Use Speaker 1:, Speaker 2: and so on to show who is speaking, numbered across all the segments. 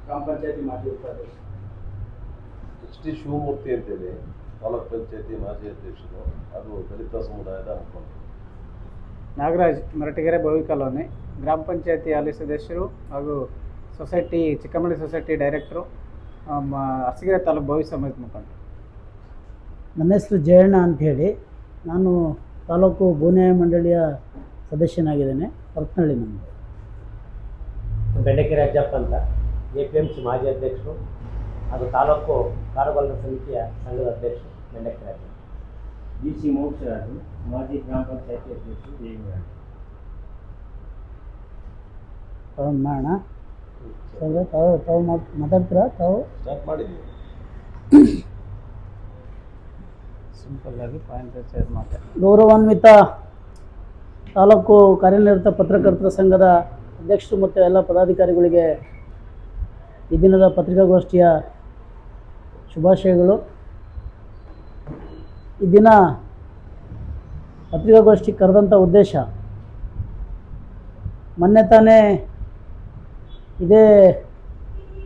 Speaker 1: ಗ್ರಾಮ ಪಂಚಾಯತಿ ಮಾಜಿ ಉಪಾಧ್ಯಕ್ಷ
Speaker 2: HD ಶಿವಮೂರ್ತಿ ಅಂತೇಳಿ ತಾಲೂಕ್ ಪಂಚಾಯತಿ ಮಾಜಿ ಅಧ್ಯಕ್ಷರು, ಅದು ದಲಿತ ಸಮುದಾಯದ ಮುಖಂಡರು.
Speaker 3: ನಾಗರಾಜ್, ಮರಟಿಗೆರೆ ಭವಿ ಕಾಲೋನಿ, ಗ್ರಾಮ ಪಂಚಾಯತಿ ಹಾಲಿ ಸದಸ್ಯರು ಹಾಗೂ society Chikkamalli society director, Arasikere taluk ಭವಿ ಸಮಾಜದ ಮುಖಂಡರು.
Speaker 4: ನನ್ನ ಹೆಸರು ಜಯಣ್ಣ ಅಂಥೇಳಿ, ನಾನು ತಾಲೂಕು ಭೂನ್ಯಾಯ ಮಂಡಳಿಯ ಸದಸ್ಯನಾಗಿದ್ದೇನೆ. ಹೊರತನಹಳ್ಳಿ ನಮ್ಮದು.
Speaker 5: ಬೆಂಡೆಕೆರೆ ಅಜ್ಜಪ್ಪ ಅಂತ, APMC ಮಾಜಿ ಅಧ್ಯಕ್ಷರು ಹಾಗೂ ತಾಲೂಕು ಕಾರುಗಾರರ ಸಮಿತಿಯ ಸಂಘದ ಅಧ್ಯಕ್ಷರು ಬೆಂಡೆಕೆರೆ ಅಜ್ಜಪ್ಪ.
Speaker 1: DC ಮೋಕ್ಷರಾಜು, ಮಾಜಿ ಗ್ರಾಮ ಪಂಚಾಯತಿ ಅಧ್ಯಕ್ಷರು ದೇವಿರಾಜ್.
Speaker 4: ಮಾಡೋಣ ಸರ್, ತಾವು ಮಾತಾಡ್ತೀರಾ? ತಾವು
Speaker 2: ಸ್ಟಾರ್ಟ್ ಮಾಡಿದ್ದೀವಿ.
Speaker 3: ಸಿಂಪಲ್ ಆಗಿ ಪಾಯಿಂಟ್ ಮಾತಾಡಿ.
Speaker 4: ಗೌರವಾನ್ವಿತ ತಾಲೂಕು ಕಾರ್ಯನಿರತ ಪತ್ರಕರ್ತರ ಸಂಘದ ಅಧ್ಯಕ್ಷರು ಮತ್ತು ಎಲ್ಲ ಪದಾಧಿಕಾರಿಗಳಿಗೆ ಈ ದಿನದ ಪತ್ರಿಕಾಗೋಷ್ಠಿಯ ಶುಭಾಶಯಗಳು. ಈ ದಿನ ಪತ್ರಿಕಾಗೋಷ್ಠಿ ಕರೆದಂಥ ಉದ್ದೇಶ, ಮೊನ್ನೆ ತಾನೇ ಇದೇ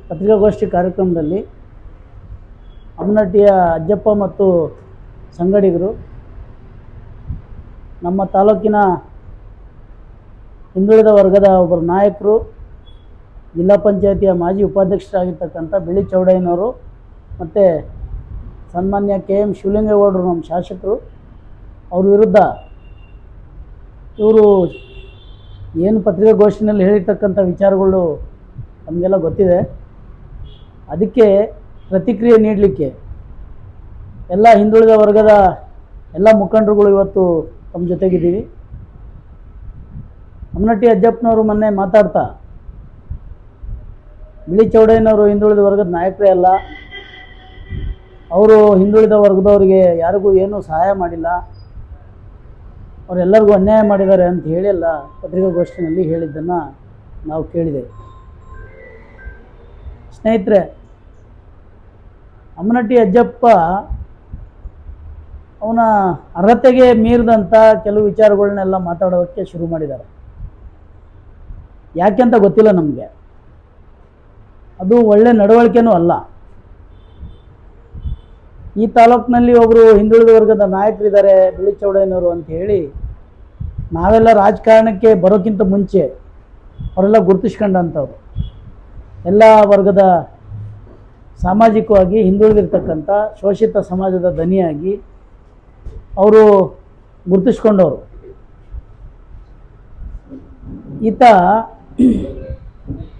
Speaker 4: ಪತ್ರಿಕಾಗೋಷ್ಠಿ ಕಾರ್ಯಕ್ರಮದಲ್ಲಿ ಅಮ್ಮನಟ್ಟಿಯ ಅಜ್ಜಪ್ಪ ಮತ್ತು ಸಂಗಡಿಗರು ನಮ್ಮ ತಾಲೂಕಿನ ಹಿಂದುಳಿದ ವರ್ಗದ ಒಬ್ಬರು ನಾಯಕರು, ಜಿಲ್ಲಾ ಪಂಚಾಯತಿಯ ಮಾಜಿ ಉಪಾಧ್ಯಕ್ಷರಾಗಿರ್ತಕ್ಕಂಥ ಬಿಳಿ ಚೌಡಯ್ಯನವರು ಮತ್ತು ಸನ್ಮಾನ್ಯ KM ಶಿವಲಿಂಗೇಗೌಡರು, ನಮ್ಮ ಶಾಸಕರು, ಅವ್ರ ವಿರುದ್ಧ ಇವರು ಏನು ಪತ್ರಿಕಾಗೋಷ್ಠಿನಲ್ಲಿ ಹೇಳಿರ್ತಕ್ಕಂಥ ವಿಚಾರಗಳು ನಮಗೆಲ್ಲ ಗೊತ್ತಿದೆ. ಅದಕ್ಕೆ ಪ್ರತಿಕ್ರಿಯೆ ನೀಡಲಿಕ್ಕೆ ಎಲ್ಲ ಹಿಂದುಳಿದ ವರ್ಗದ ಎಲ್ಲ ಮುಖಂಡರುಗಳು ಇವತ್ತು ತಮ್ಮ ಜೊತೆಗಿದ್ದೀವಿ. ಅಮ್ಮನಟ್ಟಿ ಅಜ್ಜಪ್ಪನವರು ಮೊನ್ನೆ ಮಾತಾಡ್ತಾ, ಬಿಳಿ ಚೌಡಯ್ಯನವರು ಹಿಂದುಳಿದ ವರ್ಗದ ನಾಯಕರೇ ಅಲ್ಲ, ಅವರು ಹಿಂದುಳಿದ ವರ್ಗದವರಿಗೆ ಯಾರಿಗೂ ಏನೂ ಸಹಾಯ ಮಾಡಿಲ್ಲ, ಅವರೆಲ್ಲರಿಗೂ ಅನ್ಯಾಯ ಮಾಡಿದ್ದಾರೆ ಅಂತ ಹೇಳಿಲ್ಲ ಪತ್ರಿಕಾಗೋಷ್ಠಿನಲ್ಲಿ ಹೇಳಿದ್ದನ್ನು ನಾವು ಕೇಳಿದ್ದೇವೆ. ಸ್ನೇಹಿತರೆ, ಅಮ್ಮನಟ್ಟಿ ಅಜ್ಜಪ್ಪ ಅವನ ಅರ್ಹತೆಗೆ ಮೀರಿದಂಥ ಕೆಲವು ವಿಚಾರಗಳನ್ನೆಲ್ಲ ಮಾತಾಡೋದಕ್ಕೆ ಶುರು ಮಾಡಿದ್ದಾರೆ. ಯಾಕೆಂತ ಗೊತ್ತಿಲ್ಲ ನಮಗೆ. ಅದು ಒಳ್ಳೆ ನಡವಳಿಕೆನೂ ಅಲ್ಲ. ಈ ತಾಲೂಕಿನಲ್ಲಿ ಒಬ್ಬರು ಹಿಂದುಳಿದ ವರ್ಗದ ನಾಯಕರಿದ್ದಾರೆ ಬಿಳಿ ಚೌಡಯ್ಯನವರು ಅಂತ ಹೇಳಿ ನಾವೆಲ್ಲ ರಾಜಕಾರಣಕ್ಕೆ ಬರೋಕ್ಕಿಂತ ಮುಂಚೆ ಅವರೆಲ್ಲ ಗುರುತಿಸ್ಕೊಂಡಂಥವ್ರು. ಎಲ್ಲ ವರ್ಗದ ಸಾಮಾಜಿಕವಾಗಿ ಹಿಂದುಳಿದಿರ್ತಕ್ಕಂಥ ಶೋಷಿತ ಸಮಾಜದ ದನಿಯಾಗಿ ಅವರು ಗುರುತಿಸ್ಕೊಂಡವರು. ಈತ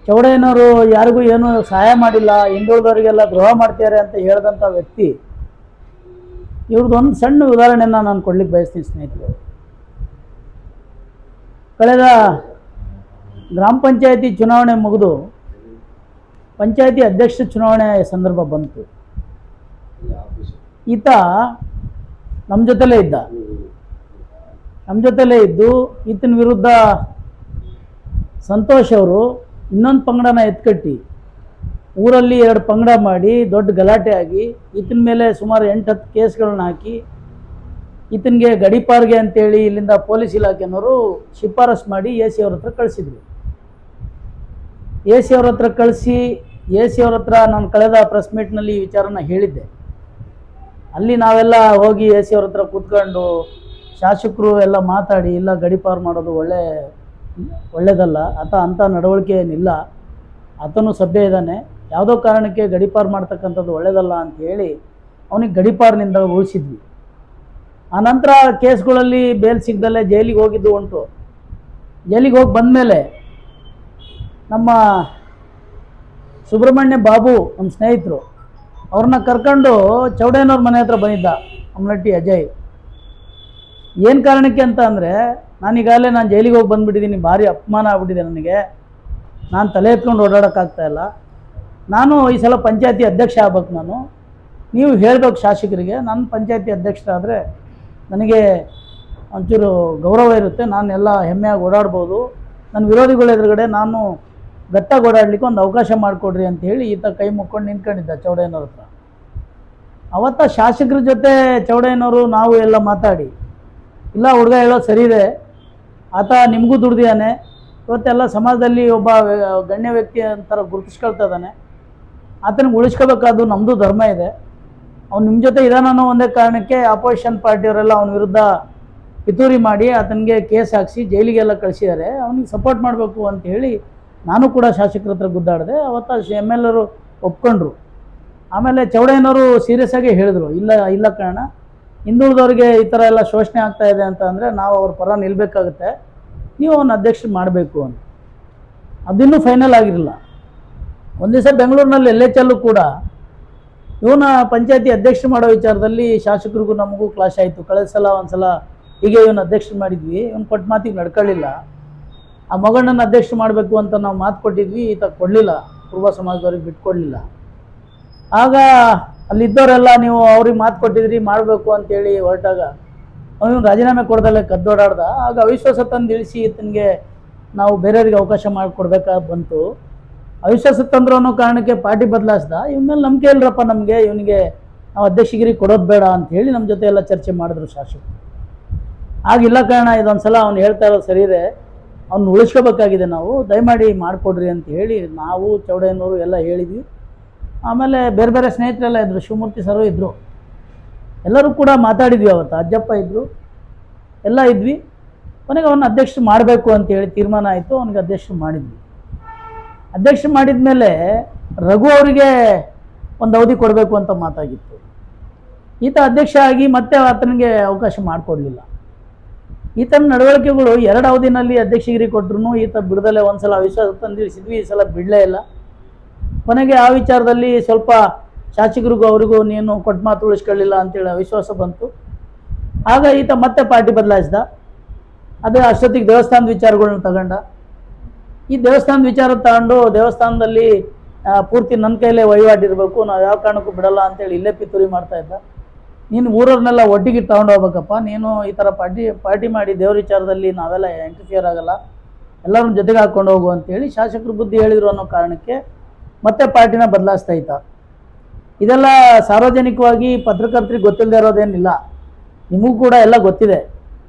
Speaker 4: ಚೌಡಯ್ಯನವರು ಯಾರಿಗೂ ಏನೂ ಸಹಾಯ ಮಾಡಿಲ್ಲ, ಹಿಂದುಳಿದವರಿಗೆಲ್ಲ ದ್ರೋಹ ಮಾಡ್ತಾರೆ ಅಂತ ಹೇಳಿದಂಥ ವ್ಯಕ್ತಿ. ಇವ್ರದ್ದೊಂದು ಸಣ್ಣ ಉದಾಹರಣೆಯನ್ನು ನಾನು ಕೊಡ್ಲಿಕ್ಕೆ ಬಯಸ್ತೀನಿ ಸ್ನೇಹಿತರು. ಕಳೆದ ಗ್ರಾಮ ಪಂಚಾಯತಿ ಚುನಾವಣೆ ಮುಗಿದು ಪಂಚಾಯತಿ ಅಧ್ಯಕ್ಷ ಚುನಾವಣೆ ಸಂದರ್ಭ ಬಂತು. ಈತ ನಮ್ಮ ಜೊತೆಲೇ ಇದ್ದು ಈತನ ವಿರುದ್ಧ ಸಂತೋಷ್ ಅವರು ಇನ್ನೊಂದು ಪಂಗಡನ ಎತ್ಕಟ್ಟಿ ಊರಲ್ಲಿ 2 ಪಂಗಡ ಮಾಡಿ ದೊಡ್ಡ ಗಲಾಟೆ ಆಗಿ ಈತನ ಮೇಲೆ ಸುಮಾರು 8-10 ಕೇಸ್ಗಳನ್ನ ಹಾಕಿ ಈತನಿಗೆ ಗಡಿಪಾರ್ಗೆ ಅಂತೇಳಿ ಇಲ್ಲಿಂದ ಪೊಲೀಸ್ ಇಲಾಖೆನವರು ಶಿಫಾರಸು ಮಾಡಿ AC ಅವ್ರ ಹತ್ರ ಕಳಿಸಿದ್ರು. AC ಅವ್ರ ಹತ್ರ ಕಳಿಸಿ AC ಅವ್ರ ಹತ್ರ ನಾನು ಕಳೆದ ಪ್ರೆಸ್ ಮೀಟ್ನಲ್ಲಿ ಈ ವಿಚಾರನ ಹೇಳಿದ್ದೆ. ಅಲ್ಲಿ ನಾವೆಲ್ಲ ಹೋಗಿ AC ಅವ್ರ ಹತ್ರ ಕೂತ್ಕೊಂಡು ಶಾಸಕರು ಎಲ್ಲ ಮಾತಾಡಿ, ಇಲ್ಲ ಗಡಿಪಾರು ಮಾಡೋದು ಒಳ್ಳೆಯದಲ್ಲ, ಅಂಥ ನಡವಳಿಕೆ ಏನಿಲ್ಲ, ಆತನು ಸಭ್ಯ ಇದ್ದಾನೆ, ಯಾವುದೋ ಕಾರಣಕ್ಕೆ ಗಡಿಪಾರು ಮಾಡ್ತಕ್ಕಂಥದ್ದು ಒಳ್ಳೆಯದಲ್ಲ ಅಂತ ಹೇಳಿ ಅವನಿಗೆ ಗಡಿಪಾರಿನಿಂದ ಉಳಿಸಿದ್ವಿ. ಆನಂತರ ಕೇಸ್ಗಳಲ್ಲಿ ಬೇಲ್ ಸಿಗದಲ್ಲೇ ಜೈಲಿಗೆ ಹೋಗಿದ್ದು ಉಂಟು. ಜೈಲಿಗೆ ಹೋಗಿ ಬಂದಮೇಲೆ ನಮ್ಮ ಸುಬ್ರಹ್ಮಣ್ಯ ಬಾಬು, ನಮ್ಮ ಸ್ನೇಹಿತರು, ಅವ್ರನ್ನ ಕರ್ಕೊಂಡು ಚೌಡಯ್ಯನವ್ರ ಮನೆ ಹತ್ರ ಬಂದಿದ್ದ ಅಮ್ಮನಟ್ಟಿ ಅಜಯ್. ಏನು ಕಾರಣಕ್ಕೆ ಅಂತ ಅಂದರೆ, ನಾನೀಗಾಗಲೇ ಜೈಲಿಗೆ ಹೋಗಿ ಬಂದುಬಿಟ್ಟಿದ್ದೀನಿ, ಭಾರಿ ಅಪಮಾನ ಆಗ್ಬಿಟ್ಟಿದೆ ನನಗೆ, ನಾನು ತಲೆ ಎತ್ಕೊಂಡು ಓಡಾಡೋಕ್ಕಾಗ್ತಾಯಿಲ್ಲ, ನಾನು ಈ ಸಲ ಪಂಚಾಯತಿ ಅಧ್ಯಕ್ಷ ಆಗ್ಬೇಕು, ನೀವು ಹೇಳಬೇಕು ಶಾಸಕರಿಗೆ, ನಾನು ಪಂಚಾಯತಿ ಅಧ್ಯಕ್ಷರಾದರೆ ನನಗೆ ಒಂಚೂರು ಗೌರವ ಇರುತ್ತೆ, ನಾನೆಲ್ಲ ಹೆಮ್ಮೆಯಾಗಿ ಓಡಾಡ್ಬೋದು, ನನ್ನ ವಿರೋಧಿಗಳ ಎದುರುಗಡೆ ನಾನು ಗತ್ತಾಗಿ ಓಡಾಡಲಿಕ್ಕೆ ಒಂದು ಅವಕಾಶ ಮಾಡಿಕೊಡ್ರಿ ಅಂತ ಹೇಳಿ ಈತ ಕೈ ಮುಕ್ಕೊಂಡು ನಿಂತ್ಕೊಂಡಿದ್ದ ಚೌಡಯ್ಯನವ್ರ ಹತ್ರ. ಅವತ್ತ ಶಾಸಕರ ಜೊತೆ ಚೌಡಯ್ಯನವರು ನಾವು ಎಲ್ಲ ಮಾತಾಡಿ, ಇಲ್ಲ ಹುಡುಗ ಹೇಳೋದು ಸರಿ ಇದೆ, ಆತ ನಿಮಗೂ ದುಡ್ದಿದ್ದಾನೆ, ಇವತ್ತೆಲ್ಲ ಸಮಾಜದಲ್ಲಿ ಒಬ್ಬ ಗಣ್ಯ ವ್ಯಕ್ತಿ ಅಂತರ ಗುರುತಿಸ್ಕೊಳ್ತಾ ಇದ್ದಾನೆ. ಆತನಿಗೆ ಉಳಿಸ್ಕೋಬೇಕಾದ್ದು ನಮ್ಮದು ಧರ್ಮ ಇದೆ. ಅವ್ನು ನಿಮ್ಮ ಜೊತೆ ಇದಾನೋ ಒಂದೇ ಕಾರಣಕ್ಕೆ ಅಪೋಸಿಷನ್ ಪಾರ್ಟಿಯವರೆಲ್ಲ ಅವನ ವಿರುದ್ಧ ಪಿತೂರಿ ಮಾಡಿ ಆತನಿಗೆ ಕೇಸ್ ಹಾಕಿಸಿ ಜೈಲಿಗೆಲ್ಲ ಕಳಿಸಿದ್ದಾರೆ. ಅವನಿಗೆ ಸಪೋರ್ಟ್ ಮಾಡಬೇಕು ಅಂತ ಹೇಳಿ ನಾನು ಕೂಡ ಶಾಸಕರ ಹತ್ರ ಗುದ್ದಾಡಿದೆ. ಅವತ್ತು MLA ಒಪ್ಕೊಂಡ್ರು. ಆಮೇಲೆ ಚೌಡಯ್ಯನವರು ಸೀರಿಯಸ್ ಆಗಿ ಹೇಳಿದ್ರು, ಇಲ್ಲ ಕಾರಣ ಹಿಂದುಳಿದವ್ರಿಗೆ ಈ ಥರ ಎಲ್ಲ ಶೋಷಣೆ ಆಗ್ತಾ ಇದೆ ಅಂತ ಅಂದರೆ ನಾವು ಅವ್ರ ಪರ ನಿಲ್ಲಬೇಕಾಗುತ್ತೆ, ನೀವು ಅವನ ಅಧ್ಯಕ್ಷರು ಮಾಡಬೇಕು ಅಂತ. ಅದಿನ್ನೂ ಫೈನಲ್ ಆಗಿರಲಿಲ್ಲ. ಒಂದು ದಿವಸ ಬೆಂಗಳೂರಿನಲ್ಲಿ LHL ಕೂಡ ಇವನ ಪಂಚಾಯತಿ ಅಧ್ಯಕ್ಷರು ಮಾಡೋ ವಿಚಾರದಲ್ಲಿ ಶಾಸಕರಿಗೂ ನಮಗೂ ಕ್ಲಾಶ್ ಆಯಿತು. ಕಳೆದ ಸಲ ಒಂದ್ಸಲ ಹೀಗೆ ಇವನು ಅಧ್ಯಕ್ಷರು ಮಾಡಿದ್ವಿ, ಇವನು ಕೊಟ್ಟ ಮಾತಿಗೆ ನಡ್ಕೊಳ್ಳಿಲ್ಲ. ಆ ಮಗಣ್ಣನ ಅಧ್ಯಕ್ಷರು ಮಾಡಬೇಕು ಅಂತ ನಾವು ಮಾತು ಕೊಟ್ಟಿದ್ವಿ, ಈತ ಕೊಡಲಿಲ್ಲ, ಪೂರ್ವ ಸಮಾಜದವ್ರಿಗೆ ಬಿಟ್ಕೊಡ್ಲಿಲ್ಲ. ಆಗ ಅಲ್ಲಿದ್ದವರೆಲ್ಲ ನೀವು ಅವ್ರಿಗೆ ಮಾತು ಕೊಟ್ಟಿದ್ರಿ ಮಾಡಬೇಕು ಅಂತೇಳಿ ಹೊರಟಾಗ ಅವನು ರಾಜೀನಾಮೆ ಕೊಡ್ದಲ್ಲೇ ಕದ್ದೋಡಾಡ್ದ. ಆಗ ಅವಿಶ್ವಾಸ ತಂದು ಇಳಿಸಿ ಈತನಿಗೆ ನಾವು ಬೇರೆಯವ್ರಿಗೆ ಅವಕಾಶ ಮಾಡಿಕೊಡ್ಬೇಕಾಗಿ ಬಂತು. ಅವಿಶ್ವಾಸ ತಂದ್ರು ಅನ್ನೋ ಕಾರಣಕ್ಕೆ ಪಾರ್ಟಿ ಬದಲಾಯಿಸ್ದ. ಇವನ ಮೇಲೆ ನಂಬಿಕೆ ಇಲ್ಲರಪ್ಪ ನಮಗೆ, ಇವನಿಗೆ ನಾವು ಅಧ್ಯಕ್ಷಗಿರಿ ಕೊಡೋದು ಬೇಡ ಅಂತ ಹೇಳಿ ನಮ್ಮ ಜೊತೆ ಎಲ್ಲ ಚರ್ಚೆ ಮಾಡಿದ್ರು ಶಾಸಕರು. ಆಗಿಲ್ಲ ಕಾರಣ ಇದೊಂದು ಸಲ ಅವ್ನು ಹೇಳ್ತಾ ಇರೋದು ಸರಿ ಇದೆ, ಅವ್ನು ಉಳಿಸ್ಕೋಬೇಕಾಗಿದೆ, ನಾವು ದಯಮಾಡಿ ಮಾಡಿಕೊಡ್ರಿ ಅಂತ ಹೇಳಿ ನಾವು ಚೌಡಯ್ಯನವರು ಎಲ್ಲ ಹೇಳಿದ್ವಿ. ಆಮೇಲೆ ಬೇರೆ ಬೇರೆ ಸ್ನೇಹಿತರೆಲ್ಲ ಇದ್ದರು, ಶಿವಮೂರ್ತಿ ಸರು ಇದ್ದರು, ಎಲ್ಲರೂ ಕೂಡ ಮಾತಾಡಿದ್ವಿ. ಅವತ್ತು ಅಜ್ಜಪ್ಪ ಇದ್ದರು, ಎಲ್ಲ ಇದ್ವಿ. ಕೊನೆಗೆ ಅವನ್ನ ಅಧ್ಯಕ್ಷರು ಮಾಡಬೇಕು ಅಂತೇಳಿ ತೀರ್ಮಾನ ಆಯಿತು. ಅವನಿಗೆ ಅಧ್ಯಕ್ಷರು ಮಾಡಿದ್ವಿ. ಅಧ್ಯಕ್ಷರು ಮಾಡಿದ ಮೇಲೆ ರಘು ಅವರಿಗೆ ಒಂದು ಅವಧಿ ಕೊಡಬೇಕು ಅಂತ ಮಾತಾಗಿತ್ತು. ಈತ ಅಧ್ಯಕ್ಷ ಆಗಿ ಮತ್ತೆ ಆತನಿಗೆ ಅವಕಾಶ ಮಾಡಿಕೊಡ್ಲಿಲ್ಲ. ಈತನ ನಡವಳಿಕೆಗಳು 2 ಅವಧಿನಲ್ಲಿ ಅಧ್ಯಕ್ಷಗಿರಿ ಕೊಟ್ಟರು ಈತ ಬಿಡದಲ್ಲೇ ಒಂದು ಸಲ ಅವಿಶ್ವಾಸ ತಂದಿಳಿಸಿದ್ವಿ, ಈ ಸಲ ಬಿಡಲೇ ಇಲ್ಲ. ಕೊನೆಗೆ ಆ ವಿಚಾರದಲ್ಲಿ ಸ್ವಲ್ಪ ಶಾಸಕರಿಗೂ ಅವರಿಗೂ ನೀನು ಕೊಟ್ಟ ಮಾತು ಉಳಿಸ್ಕೊಳ್ಳಿಲ್ಲ ಅಂತೇಳಿ ಅವಿಶ್ವಾಸ ಬಂತು. ಆಗ ಈತ ಮತ್ತೆ ಪಾರ್ಟಿ ಬದಲಾಯಿಸ್ದ. ಅದೇ ಅಷ್ಟೊತ್ತಿಗೆ ದೇವಸ್ಥಾನದ ವಿಚಾರಗಳನ್ನ ತಗೊಂಡ. ಈ ದೇವಸ್ಥಾನದ ವಿಚಾರ ತಗೊಂಡು ದೇವಸ್ಥಾನದಲ್ಲಿ ಪೂರ್ತಿ ನನ್ನ ಕೈಲೇ ವಹಿವಾಟಿರಬೇಕು, ನಾವು ಯಾವ ಕಾರಣಕ್ಕೂ ಬಿಡಲ್ಲ ಅಂತೇಳಿ ಇಲ್ಲೇ ಪಿತೂರಿ ಮಾಡ್ತಾ ಇದ್ದ. ನೀನು ಊರವ್ರನ್ನೆಲ್ಲ ಒಟ್ಟಿಗೆ ತಗೊಂಡು ಹೋಗ್ಬೇಕಪ್ಪ, ನೀನು ಈ ಥರ ಪಾರ್ಟಿ ಮಾಡಿ ದೇವ್ರ ವಿಚಾರದಲ್ಲಿ ನಾವೆಲ್ಲ ಇಂಟರ್ಫಿಯರ್ ಆಗಲ್ಲ, ಎಲ್ಲರೂ ಜೊತೆಗೆ ಹಾಕ್ಕೊಂಡು ಹೋಗು ಅಂತೇಳಿ ಶಾಸಕರು ಬುದ್ಧಿ ಹೇಳಿದರು ಅನ್ನೋ ಕಾರಣಕ್ಕೆ ಮತ್ತೆ ಪಾರ್ಟಿನ ಬದಲಾಯಿಸ್ತಾ ಇದ್ದ. ಇದೆಲ್ಲ ಸಾರ್ವಜನಿಕವಾಗಿ ಪತ್ರಕರ್ತರಿಗೆ ಗೊತ್ತಿಲ್ಲದೆ ಇರೋದೇನಿಲ್ಲ, ನಿಮಗೂ ಕೂಡ ಎಲ್ಲ ಗೊತ್ತಿದೆ.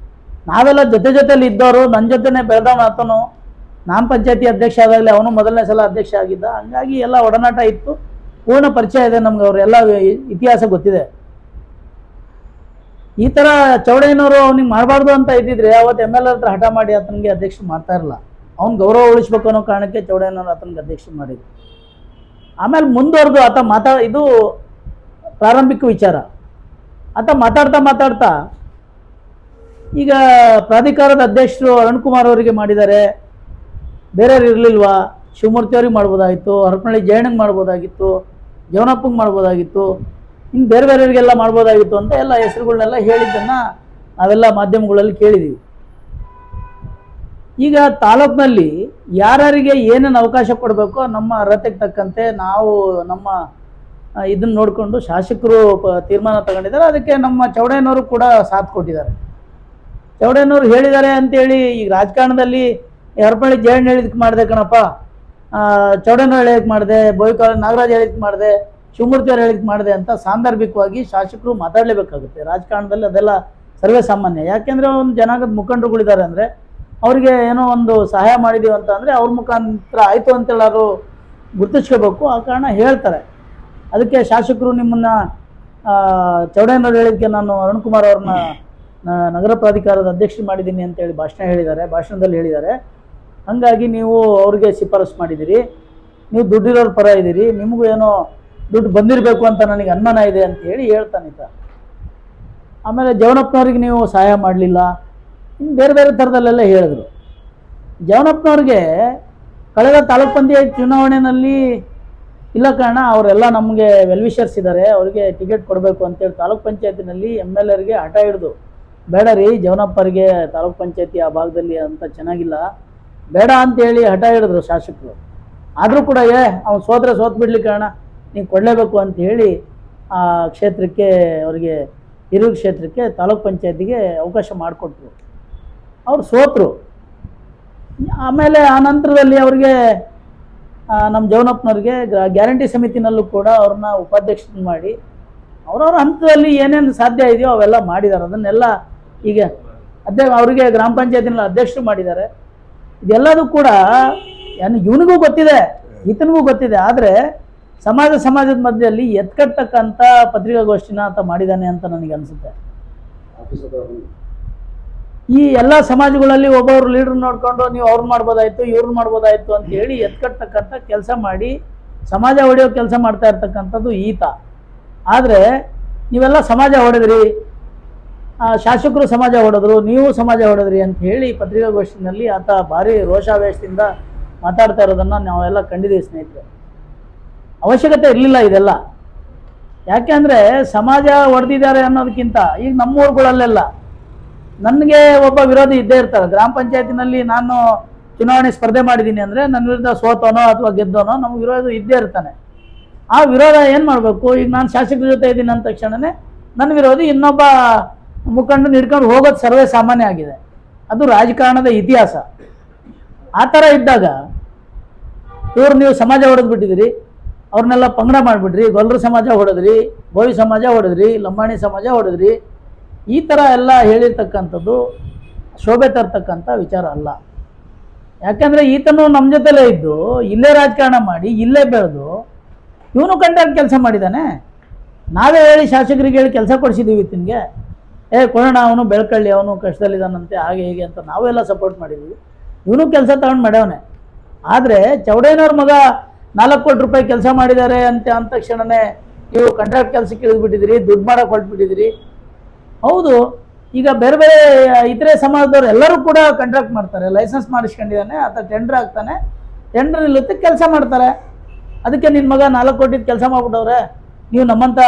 Speaker 4: ನಾವೆಲ್ಲ ಜೊತೆಲಿ ಇದ್ದವರು, ನನ್ನ ಜೊತೆನೇ ಬೆಳೆದವನು ಆತನು. ನಾನು ಪಂಚಾಯತಿ ಅಧ್ಯಕ್ಷ ಆದಾಗಲೇ ಅವನು ಮೊದಲನೇ ಸಲ ಅಧ್ಯಕ್ಷ ಆಗಿದ್ದ. ಹಂಗಾಗಿ ಎಲ್ಲ ಒಡನಾಟ ಇತ್ತು, ಪೂರ್ಣ ಪರಿಚಯ ಇದೆ ನಮ್ಗೆ, ಅವರೆಲ್ಲ ಇತಿಹಾಸ ಗೊತ್ತಿದೆ. ಈ ಥರ ಚೌಡಯ್ಯನವರು ಅವನಿಗೆ ಮಾಡಬಾರ್ದು ಅಂತ ಇದ್ದಿದ್ರೆ ಅವತ್ತು MLA ಹತ್ರ ಹಠ ಮಾಡಿ ಆತನಿಗೆ ಅಧ್ಯಕ್ಷರು ಮಾಡ್ತಾ ಇರಲ್ಲ. ಅವ್ನು ಗೌರವ ಉಳಿಸ್ಬೇಕು ಅನ್ನೋ ಕಾರಣಕ್ಕೆ ಚೌಡಯ್ಯನವರು ಆತನಿಗೆ ಅಧ್ಯಕ್ಷರು ಮಾಡಿದ್ರು. ಆಮೇಲೆ ಮುಂದುವರೆದು ಆತ ಇದು ಪ್ರಾರಂಭಿಕ ವಿಚಾರ. ಆತ ಮಾತಾಡ್ತಾ ಈಗ ಪ್ರಾಧಿಕಾರದ ಅಧ್ಯಕ್ಷರು ಅರುಣ್ಕುಮಾರ್ ಅವರಿಗೆ ಮಾಡಿದ್ದಾರೆ, ಬೇರೆಯವ್ರು ಇರಲಿಲ್ವಾ, ಶಿವಮೂರ್ತಿ ಅವ್ರಿಗೆ ಮಾಡ್ಬೋದಾಗಿತ್ತು, ಹರಪನಹಳ್ಳಿ ಜಯಣ್ಣಂಗೆ ಮಾಡ್ಬೋದಾಗಿತ್ತು, ಜವನಪ್ಪಂಗೆ ಮಾಡ್ಬೋದಾಗಿತ್ತು, ಹಿಂಗೆ ಬೇರೆಯವರಿಗೆಲ್ಲ ಮಾಡ್ಬೋದಾಗಿತ್ತು ಅಂತ ಎಲ್ಲ ಹೆಸರುಗಳನ್ನೆಲ್ಲ ಹೇಳಿದ್ದನ್ನು ನಾವೆಲ್ಲ ಮಾಧ್ಯಮಗಳಲ್ಲಿ ಕೇಳಿದ್ದೀವಿ. ಈಗ ತಾಲೂಕಿನಲ್ಲಿ ಯಾರ್ಯಾರಿಗೆ ಏನೇನು ಅವಕಾಶ ಕೊಡಬೇಕೋ ನಮ್ಮ ಅರ್ಹತೆಗೆ ತಕ್ಕಂತೆ ನಾವು ನಮ್ಮ ಇದನ್ನು ನೋಡಿಕೊಂಡು ಶಾಸಕರು ತೀರ್ಮಾನ ತಗೊಂಡಿದ್ದಾರೆ. ಅದಕ್ಕೆ ನಮ್ಮ ಚೌಡಯ್ಯನವರು ಕೂಡ ಸಾಥ್ ಕೊಟ್ಟಿದ್ದಾರೆ. ಚೌಡಯ್ಯನವರು ಹೇಳಿದ್ದಾರೆ ಅಂತೇಳಿ ಈಗ ರಾಜಕಾರಣದಲ್ಲಿ ಹರಪನಹಳ್ಳಿ ಜಯಣ್ಣ ಹೇಳಿದಕ್ಕೆ ಮಾಡಿದೆ ಕಣಪ್ಪ, ಚೌಡಯ್ಯನವ್ರು ಹೇಳಿದಕ್ಕೆ ಮಾಡಿದೆ, ಬೋಯಿಕಾಲ ನಾಗರಾಜ್ ಹೇಳಿದಕ್ಕೆ ಮಾಡಿದೆ, ಶಿವಮೂರ್ತಿ ಅವ್ರು ಹೇಳಿದಕ್ಕೆ ಮಾಡಿದೆ ಅಂತ ಸಾಂದರ್ಭಿಕವಾಗಿ ಶಾಸಕರು ಮಾತಾಡಲೇಬೇಕಾಗುತ್ತೆ. ರಾಜಕಾರಣದಲ್ಲಿ ಅದೆಲ್ಲ ಸರ್ವೇ ಸಾಮಾನ್ಯ. ಯಾಕೆಂದರೆ ಒಂದು ಜನಾಂಗದ ಮುಖಂಡರುಗಳಿದ್ದಾರೆ ಅಂದರೆ ಅವ್ರಿಗೆ ಏನೋ ಒಂದು ಸಹಾಯ ಮಾಡಿದ್ದೀವಿ ಅಂತ ಅಂದರೆ ಅವ್ರ ಮುಖಾಂತರ ಆಯಿತು ಅಂತೇಳಾರು ಗುರುತಿಸ್ಕೋಬೇಕು. ಆ ಕಾರಣ ಹೇಳ್ತಾರೆ. ಅದಕ್ಕೆ ಶಾಸಕರು ನಿಮ್ಮನ್ನು ಚೌಡಯ್ಯನವ್ರು ಹೇಳಿದ್ದಕ್ಕೆ ನಾನು ಅರುಣ್ಕುಮಾರ್ ಅವ್ರನ್ನ ನಗರ ಪ್ರಾಧಿಕಾರದ ಅಧ್ಯಕ್ಷರು ಮಾಡಿದ್ದೀನಿ ಅಂತೇಳಿ ಭಾಷಣದಲ್ಲಿ ಹೇಳಿದ್ದಾರೆ. ಹಾಗಾಗಿ ನೀವು ಅವ್ರಿಗೆ ಶಿಫಾರಸು ಮಾಡಿದ್ದೀರಿ, ನೀವು ದುಡ್ಡಿರೋರ ಪರ ಇದ್ದೀರಿ, ನಿಮಗೂ ಏನೋ ದುಡ್ಡು ಬಂದಿರಬೇಕು ಅಂತ ನನಗೆ ಅನುಮಾನ ಇದೆ ಅಂತ ಹೇಳಿ ಹೇಳ್ತಾನಿತ. ಆಮೇಲೆ ಜವನಪ್ಪನವ್ರಿಗೆ ನೀವು ಸಹಾಯ ಮಾಡಲಿಲ್ಲ, ಇನ್ನು ಬೇರೆ ಬೇರೆ ಥರದಲ್ಲೆಲ್ಲ ಹೇಳಿದ್ರು. ಜವನಪ್ಪನವ್ರಿಗೆ ಕಳೆದ ತಾಲೂಕ್ ಪಂಚಾಯತ್ ಚುನಾವಣೆಯಲ್ಲಿ ಇಲ್ಲ ಕಾರಣ ಅವರೆಲ್ಲ ನಮಗೆ ವೆಲ್ವಿಷರ್ಸ್ ಇದ್ದಾರೆ, ಅವರಿಗೆ ಟಿಕೆಟ್ ಕೊಡಬೇಕು ಅಂತೇಳಿ ತಾಲೂಕ್ ಪಂಚಾಯತಿನಲ್ಲಿ MLAರಿಗೆ ಹಠ ಹಿಡಿದು, ಬೇಡ ರೀ ಜವನಪ್ಪರಿಗೆ ತಾಲೂಕ್ ಪಂಚಾಯತಿ ಆ ಭಾಗದಲ್ಲಿ ಅಂತ ಚೆನ್ನಾಗಿಲ್ಲ, ಬೇಡ ಅಂತೇಳಿ ಹಠ ಹಿಡಿದ್ರು ಶಾಸಕರು. ಆದರೂ ಕೂಡ ಅವ್ನು ಸೋತ್ ಬಿಡ್ಲಿ ಕಾರಣ ನೀವು ಕೊಡಲೇಬೇಕು ಅಂತ ಹೇಳಿ ಆ ಕ್ಷೇತ್ರಕ್ಕೆ ಅವರಿಗೆ ಹಿರಿಯೂರು ಕ್ಷೇತ್ರಕ್ಕೆ ತಾಲೂಕ್ ಪಂಚಾಯತಿಗೆ ಅವಕಾಶ ಮಾಡಿಕೊಟ್ರು. ಅವ್ರು ಸೋತರು. ಆಮೇಲೆ ಆ ನಂತರದಲ್ಲಿ ಅವ್ರಿಗೆ ನಮ್ಮ ಜವನಪ್ಪನವ್ರಿಗೆ ಗ್ಯಾರಂಟಿ ಸಮಿತಿನಲ್ಲೂ ಕೂಡ ಅವ್ರನ್ನ ಉಪಾಧ್ಯಕ್ಷರನ್ನ ಮಾಡಿ ಅವ್ರವ್ರ ಹಂತದಲ್ಲಿ ಏನೇನು ಸಾಧ್ಯ ಇದೆಯೋ ಅವೆಲ್ಲ ಮಾಡಿದ್ದಾರೆ. ಅದನ್ನೆಲ್ಲ ಈಗ ಅವರಿಗೆ ಗ್ರಾಮ ಪಂಚಾಯತಿನಲ್ಲಿ ಅಧ್ಯಕ್ಷರು ಮಾಡಿದ್ದಾರೆ. ಇದೆಲ್ಲದೂ ಕೂಡ ಇವನಿಗೂ ಗೊತ್ತಿದೆ, ಈತನಿಗೂ ಗೊತ್ತಿದೆ. ಆದರೆ ಸಮಾಜದ ಮಧ್ಯದಲ್ಲಿ ಎತ್ಕಟ್ಟಕ್ಕಂಥ ಪತ್ರಿಕಾಗೋಷ್ಠಿನ ಆತ ಮಾಡಿದ್ದಾನೆ ಅಂತ ನನಗೆ ಅನಿಸುತ್ತೆ. ಈ ಎಲ್ಲ ಸಮಾಜಗಳಲ್ಲಿ ಒಬ್ಬೊಬ್ರು ಲೀಡರ್ ನೋಡಿಕೊಂಡು ನೀವು ಅವ್ರು ಮಾಡ್ಬೋದಾಯ್ತು ಇವ್ರನ್ನ ಮಾಡ್ಬೋದಾಯ್ತು ಅಂತ ಹೇಳಿ ಎತ್ಕಟ್ಟಕ್ಕಂಥ ಕೆಲಸ ಮಾಡಿ ಸಮಾಜ ಹೊಡೆಯೋ ಕೆಲಸ ಮಾಡ್ತಾ ಇರ್ತಕ್ಕಂಥದ್ದು ಈತ. ಆದರೆ ನೀವೆಲ್ಲ ಸಮಾಜ ಹೊಡೆದ್ರಿ, ಶಾಸಕರು ಸಮಾಜ ಹೊಡೆದ್ರು, ನೀವು ಸಮಾಜ ಹೊಡೆದ್ರಿ ಅಂತ ಹೇಳಿ ಪತ್ರಿಕಾಗೋಷ್ಠಿನಲ್ಲಿ ಆತ ಭಾರಿ ರೋಷಾವೇಶದಿಂದ ಮಾತಾಡ್ತಾ ಇರೋದನ್ನು ನಾವೆಲ್ಲ ಕಂಡಿದ್ದೀವಿ ಸ್ನೇಹಿತರೆ. ಅವಶ್ಯಕತೆ ಇರಲಿಲ್ಲ ಇದೆಲ್ಲ. ಯಾಕೆ ಅಂದರೆ ಸಮಾಜ ಹೊಡೆದಿದ್ದಾರೆ ಅನ್ನೋದಕ್ಕಿಂತ ಈಗ ನಮ್ಮೂರುಗಳಲ್ಲೆಲ್ಲ ನನಗೆ ಒಬ್ಬ ವಿರೋಧಿ ಇದ್ದೇ ಇರ್ತಾರೆ. ಗ್ರಾಮ ಪಂಚಾಯತಿನಲ್ಲಿ ನಾನು ಚುನಾವಣೆ ಸ್ಪರ್ಧೆ ಮಾಡಿದ್ದೀನಿ ಅಂದರೆ ನನ್ನ ವಿರುದ್ಧ ಸೋತೋನೋ ಅಥವಾ ಗೆದ್ದೋನೋ ನಮ್ಮ ವಿರೋಧ ಇದ್ದೇ ಇರ್ತಾನೆ. ಆ ವಿರೋಧ ಏನು ಮಾಡಬೇಕು? ಈಗ ನಾನು ಶಾಸಕರ ಜೊತೆ ಇದ್ದೀನಿ ಅಂದ ತಕ್ಷಣವೇ ನನ್ನ ವಿರೋಧಿ ಇನ್ನೊಬ್ಬ ಮುಖಂಡನ ಹಿಡ್ಕೊಂಡು ಹೋಗೋದು ಸರ್ವೇ ಸಾಮಾನ್ಯ ಆಗಿದೆ. ಅದು ರಾಜಕಾರಣದ ಇತಿಹಾಸ. ಆ ಥರ ಇದ್ದಾಗ ಇವ್ರು ನೀವು ಸಮಾಜ ಹೊಡೆದ್ಬಿಟ್ಟಿದ್ದೀರಿ, ಅವ್ರನ್ನೆಲ್ಲ ಪಂಗಡ ಮಾಡಿಬಿಡ್ರಿ, ಗೊಲ್ಲರ ಸಮಾಜ ಹೊಡೆದ್ರಿ, ಬೋವಿ ಸಮಾಜ ಹೊಡೆದ್ರಿ, ಲಂಬಾಣಿ ಸಮಾಜ ಹೊಡೆದ್ರಿ, ಈ ಥರ ಎಲ್ಲ ಹೇಳಿರ್ತಕ್ಕಂಥದ್ದು ಶೋಭೆ ತರ್ತಕ್ಕಂಥ ವಿಚಾರ ಅಲ್ಲ. ಯಾಕೆಂದರೆ ಈತನು ನಮ್ಮ ಜೊತೆಲೇ ಇದ್ದು ಇಲ್ಲೇ ರಾಜಕಾರಣ ಮಾಡಿ ಇಲ್ಲೇ ಬೆಳೆದು ಇವನು ಕಂಟ್ರಾಕ್ಟ್ ಕೆಲಸ ಮಾಡಿದ್ದಾನೆ. ನಾವೇ ಹೇಳಿ ಶಾಸಕರಿಗೆ ಹೇಳಿ ಕೆಲಸ ಕೊಡಿಸಿದ್ದೀವಿ ಈತನಿಗೆ, ಕೊಡೋಣ ಅವನು ಬೆಳ್ಕೊಳ್ಳಿ, ಅವನು ಕಷ್ಟದಲ್ಲಿದ್ದಾನಂತೆ ಹಾಗೆ ಹೇಗೆ ಅಂತ ನಾವೆಲ್ಲ ಸಪೋರ್ಟ್ ಮಾಡಿದ್ವಿ. ಇವನು ಕೆಲಸ ತಗೊಂಡು ಮಾಡ್ಯವನೆ. ಆದರೆ ಚೌಡಯ್ಯನವ್ರ ಮಗ 4 ಕೋಟಿ ರೂಪಾಯಿ ಕೆಲಸ ಮಾಡಿದ್ದಾರೆ ಅಂದ ತಕ್ಷಣವೇ ನೀವು ಕಾಂಟ್ರಾಕ್ಟ್ ಕೆಲಸಕ್ಕೆ ಇಳಿದ್ಬಿಟ್ಟಿದ್ದೀರಿ, ದುಡ್ಡು ಮಾಡೋಕೆ ಹೊರಟ್ಬಿಟ್ಟಿದ್ದೀರಿ. ಹೌದು, ಈಗ ಬೇರೆ ಬೇರೆ ಇತರೆ ಸಮಾಜದವ್ರು ಎಲ್ಲರೂ ಕೂಡ ಕಾಂಟ್ರಾಕ್ಟ್ ಮಾಡ್ತಾರೆ. ಲೈಸೆನ್ಸ್ ಮಾಡಿಸ್ಕೊಂಡಿದ್ದಾನೆ, ಆತ ಟೆಂಡರ್ ಆಗ್ತಾನೆ, ಟೆಂಡರ್ ನಿಲ್ಲುತ್ತೆ, ಕೆಲಸ ಮಾಡ್ತಾರೆ. ಅದಕ್ಕೆ ನಿನ್ನ ಮಗ 4 ಕೋಟಿದು ಕೆಲಸ ಮಾಡ್ಬಿಟ್ಟವ್ರೆ, ನೀವು ನಮ್ಮಂಥ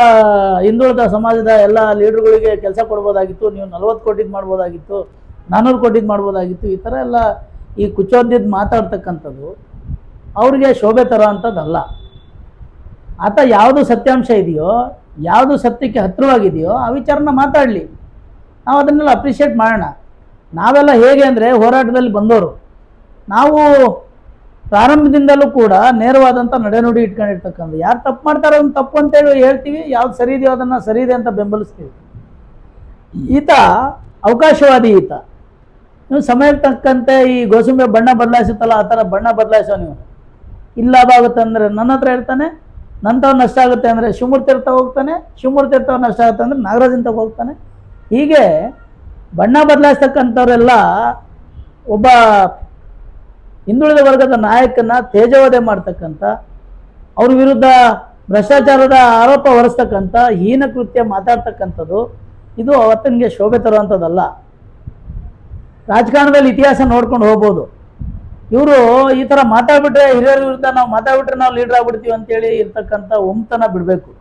Speaker 4: ಹಿಂದುಳಿದ ಸಮಾಜದ ಎಲ್ಲ ಲೀಡರ್ಗಳಿಗೆ ಕೆಲಸ ಕೊಡ್ಬೋದಾಗಿತ್ತು, ನೀವು 40 ಕೋಟಿದು ಮಾಡ್ಬೋದಾಗಿತ್ತು, 400 ಕೋಟಿದು ಮಾಡ್ಬೋದಾಗಿತ್ತು. ಈ ಥರ ಎಲ್ಲ ಈ ಕುಚ್ಚೋದ್ಯದ ಮಾತಾಡ್ತಕ್ಕಂಥದ್ದು ಅವ್ರಿಗೆ ಶೋಭೆ ತರೋ ಅಂಥದ್ದಲ್ಲ. ಆತ ಯಾವುದು ಸತ್ಯಾಂಶ ಇದೆಯೋ, ಯಾವುದು ಸತ್ಯಕ್ಕೆ ಹತ್ತಿರವಾಗಿದೆಯೋ ಆ ವಿಚಾರನ ಮಾತಾಡಲಿ, ನಾವು ಅದನ್ನೆಲ್ಲ ಅಪ್ರಿಷಿಯೇಟ್ ಮಾಡೋಣ. ನಾವೆಲ್ಲ ಹೇಗೆ ಅಂದರೆ ಹೋರಾಟದಲ್ಲಿ ಬಂದವರು, ನಾವು ಪ್ರಾರಂಭದಿಂದಲೂ ಕೂಡ ನೇರವಾದಂಥ ನಡೆನುಡಿ ಇಟ್ಕೊಂಡಿರ್ತಕ್ಕಂಥ ಯಾರು ತಪ್ಪು ಮಾಡ್ತಾರೋ ಅದನ್ನು ತಪ್ಪು ಅಂತೇಳಿ ಹೇಳ್ತೀವಿ, ಯಾವ್ದು ಸರಿ ಇದೆಯೋ ಅದನ್ನು ಸರಿ ಇದೆ ಅಂತ ಬೆಂಬಲಿಸ್ತೀವಿ. ಈತ ಅವಕಾಶವಾದಿ. ಈತ ನೀವು ಸಮಯಕ್ಕೆ ತಕ್ಕಂತೆ ಈ ಗೋಸುಂಬೆ ಬಣ್ಣ ಬದಲಾಯಿಸುತ್ತಲ್ಲ ಆ ಥರ ಬಣ್ಣ ಬದಲಾಯಿಸೋ. ನೀವು ಇಲ್ಲ ಲಾಭ ಆಗುತ್ತೆ ಅಂದರೆ ನನ್ನ ಹತ್ರ ಇರ್ತಾನೆ, ನಂತವ್ ನಷ್ಟ ಆಗುತ್ತೆ ಅಂದರೆ ಶಿವಮೂರ್ತಿ ಇರ್ತಾವ ಹೋಗ್ತಾನೆ, ಶಿವಮೂರ್ತಿ ಇರ್ತಾವ ನಷ್ಟ ಆಗುತ್ತೆ ಅಂದರೆ ನಾಗರಾಜನ್ ತಗೋ ಹೋಗ್ತಾನೆ. ಹೀಗೆ ಬಣ್ಣ ಬದಲಾಯಿಸ್ತಕ್ಕಂಥವರೆಲ್ಲ ಒಬ್ಬ ಹಿಂದುಳಿದ ವರ್ಗದ ನಾಯಕನ ತೇಜೋವಧೆ ಮಾಡ್ತಕ್ಕಂಥ, ಅವ್ರ ವಿರುದ್ಧ ಭ್ರಷ್ಟಾಚಾರದ ಆರೋಪ ಹೊರಿಸ್ತಕ್ಕಂಥ ಹೀನ ಕೃತ್ಯ ಮಾತಾಡ್ತಕ್ಕಂಥದ್ದು ಇದು ಅವತ್ತನಿಗೆ ಶೋಭೆ ತರುವಂಥದ್ದಲ್ಲ. ರಾಜಕಾರಣದಲ್ಲಿ ಇತಿಹಾಸ ನೋಡ್ಕೊಂಡು ಹೋಗ್ಬೋದು. ಇವರು ಈ ಥರ ಮಾತಾಡ್ಬಿಟ್ರೆ, ಹಿರಿಯರ ವಿರುದ್ಧ ನಾವು ಮಾತಾಡ್ಬಿಟ್ರೆ ನಾವು ಲೀಡರ್ ಆಗ್ಬಿಡ್ತೀವಿ ಅಂತೇಳಿ ಇರ್ತಕ್ಕಂಥ ಒಮ್ತನ ಬಿಡಬೇಕು.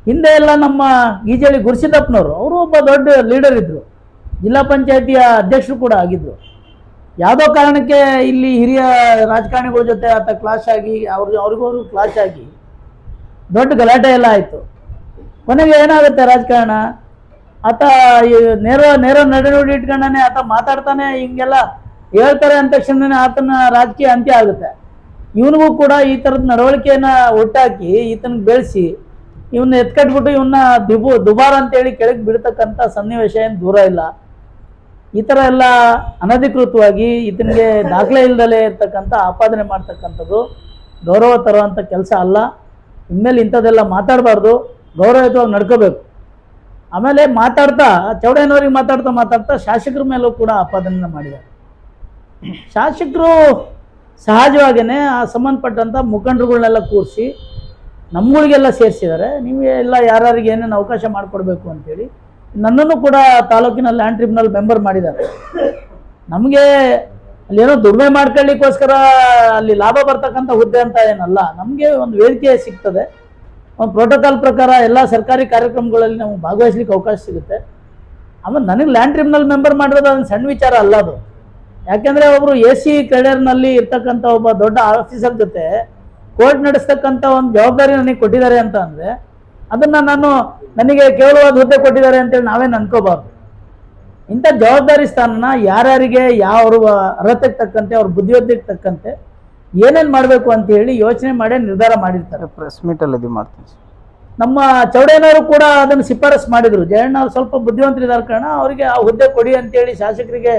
Speaker 4: ಹಿಂದೆ ಎಲ್ಲ ನಮ್ಮ ಗೀಜಳಿ ಗುರುಸಿದ್ದಪ್ಪನವರು, ಅವರು ಒಬ್ಬ ದೊಡ್ಡ ಲೀಡರ್ ಇದ್ದರು, ಜಿಲ್ಲಾ ಪಂಚಾಯತಿಯ ಅಧ್ಯಕ್ಷರು ಕೂಡ ಆಗಿದ್ದರು. ಯಾವುದೋ ಕಾರಣಕ್ಕೆ ಇಲ್ಲಿ ಹಿರಿಯ ರಾಜಕಾರಣಿಗಳ ಜೊತೆ ಆತ ಕ್ಲಾಶ್ ಆಗಿ ಅವ್ರಿಗೂ ಕ್ಲಾಶ್ ಆಗಿ ದೊಡ್ಡ ಗಲಾಟೆ ಎಲ್ಲ ಆಯಿತು. ಕೊನೆಗೆ ಏನಾಗುತ್ತೆ ರಾಜಕಾರಣ, ಆತ ನೇರ ನಡೆನುಡಿ ಇಟ್ಕೊಂಡಾನೆ, ಆತ ಮಾತಾಡ್ತಾನೆ, ಹಿಂಗೆಲ್ಲ ಹೇಳ್ತಾರೆ ಅಂದ ತಕ್ಷಣ ಆತನ ರಾಜಕೀಯ ಅಂತ್ಯ ಆಗುತ್ತೆ. ಇವನಿಗೂ ಕೂಡ ಈ ಥರದ ನಡವಳಿಕೆಯನ್ನು ಒಟ್ಟಾಕಿ ಈತನಿಗೆ ಬೆಳೆಸಿ ಇವನ್ನ ಎತ್ಕಟ್ಬಿಟ್ಟು ಇವನ್ನ ದುಬಾರ ಅಂತೇಳಿ ಕೆಳಗೆ ಬಿಡ್ತಕ್ಕಂಥ ಸನ್ನಿವೇಶ ಏನು ದೂರ ಇಲ್ಲ. ಈ ಥರ ಎಲ್ಲ ಅನಧಿಕೃತವಾಗಿ ಈತನಿಗೆ ದಾಖಲೆ ಇಲ್ಲದಲೇ ಇರ್ತಕ್ಕಂಥ ಆಪಾದನೆ ಮಾಡ್ತಕ್ಕಂಥದ್ದು ಗೌರವ ತರುವಂಥ ಕೆಲಸ ಅಲ್ಲ. ಇನ್ಮೇಲೆ ಇಂಥದ್ದೆಲ್ಲ ಮಾತಾಡಬಾರ್ದು, ಗೌರವಯುತವಾಗಿ ನಡ್ಕೋಬೇಕು. ಆಮೇಲೆ ಚೌಡಯ್ಯನವ್ರಿಗೆ ಮಾತಾಡ್ತಾ ಶಾಸಕರ ಮೇಲೂ ಕೂಡ ಆಪಾದನೆ ಮಾಡಿದ್ದಾರೆ. ಶಾಸಕರು ಸಹಜವಾಗಿಯೇ ಆ ಸಂಬಂಧಪಟ್ಟಂಥ ಮುಖಂಡರುಗಳನ್ನೆಲ್ಲ ಕೂರಿಸಿ ನಮ್ಮಗಳಿಗೆಲ್ಲ ಸೇರಿಸಿದ್ದಾರೆ. ನೀವು ಎಲ್ಲ ಯಾರಿಗೆ ಏನೇನು ಅವಕಾಶ ಮಾಡಿಕೊಡ್ಬೇಕು ಅಂತೇಳಿ ನನ್ನನ್ನು ಕೂಡ ತಾಲೂಕಿನ ಲ್ಯಾಂಡ್ ಟ್ರಿಬ್ಯುನಲ್ ಮೆಂಬರ್ ಮಾಡಿದ್ದಾರೆ. ನಮಗೆ ಅಲ್ಲೇನೋ ದುಡಿಮೆ ಮಾಡ್ಕೊಳ್ಳಿಕ್ಕೋಸ್ಕರ ಅಲ್ಲಿ ಲಾಭ ಬರ್ತಕ್ಕಂಥ ಹುದ್ದೆ ಅಂತ ಏನಲ್ಲ, ನಮಗೆ ಒಂದು ವೇದಿಕೆ ಸಿಗ್ತದೆ. ಒಂದು ಪ್ರೋಟೋಕಾಲ್ ಪ್ರಕಾರ ಎಲ್ಲ ಸರ್ಕಾರಿ ಕಾರ್ಯಕ್ರಮಗಳಲ್ಲಿ ನಮಗೆ ಭಾಗವಹಿಸ್ಲಿಕ್ಕೆ ಅವಕಾಶ ಸಿಗುತ್ತೆ. ಆಮೇಲೆ ನನಗೆ ಲ್ಯಾಂಡ್ ಟ್ರಿಬ್ಯುನಲ್ ಮೆಂಬರ್ ಮಾಡಿರೋದು ಅದನ್ನು ಸಣ್ಣ ವಿಚಾರ ಅಲ್ಲ ಅದು. ಯಾಕೆಂದರೆ ಒಬ್ಬರು AC ಕೆಳರ್ನಲ್ಲಿ ಇರ್ತಕ್ಕಂಥ ಒಬ್ಬ ದೊಡ್ಡ ಆಫೀಸರ್ ಜೊತೆ ಕೋರ್ಟ್ ನಡೆಸ್ತಕ್ಕಂಥ ಒಂದು ಜವಾಬ್ದಾರಿ ನನಗೆ ಕೊಟ್ಟಿದ್ದಾರೆ ಅಂತ ಅಂದರೆ ಅದನ್ನು ನನಗೆ ಕೇವಲವಾದ ಹುದ್ದೆ ಕೊಟ್ಟಿದ್ದಾರೆ ಅಂತೇಳಿ ನಾವೇನು ಅನ್ಕೋಬಾರ್ದು. ಇಂಥ ಜವಾಬ್ದಾರಿ ಸ್ಥಾನನ ಯಾರ್ಯಾರಿಗೆ ಯಾವ ಅರ್ಹತೆಗೆ ತಕ್ಕಂತೆ ಅವ್ರ ಬುದ್ಧಿವಂತಿಗೆ ತಕ್ಕಂತೆ ಏನೇನು ಮಾಡಬೇಕು ಅಂತ ಹೇಳಿ ಯೋಚನೆ ಮಾಡಿ ನಿರ್ಧಾರ ಮಾಡಿರ್ತಾರೆ.
Speaker 3: ಪ್ರೆಸ್ ಮೀಟಲ್ಲಿ ಇದು ಮಾಡ್ತೀನಿ.
Speaker 4: ನಮ್ಮ ಚೌಡಯ್ಯನವರು ಕೂಡ ಅದನ್ನು ಶಿಫಾರಸು ಮಾಡಿದರು. ಜಯಣ್ಣ ಸ್ವಲ್ಪ ಬುದ್ಧಿವಂತರಿದ್ದಾರೆ ಕಾರಣ ಅವರಿಗೆ ಆ ಹುದ್ದೆ ಕೊಡಿ ಅಂತೇಳಿ ಶಾಸಕರಿಗೆ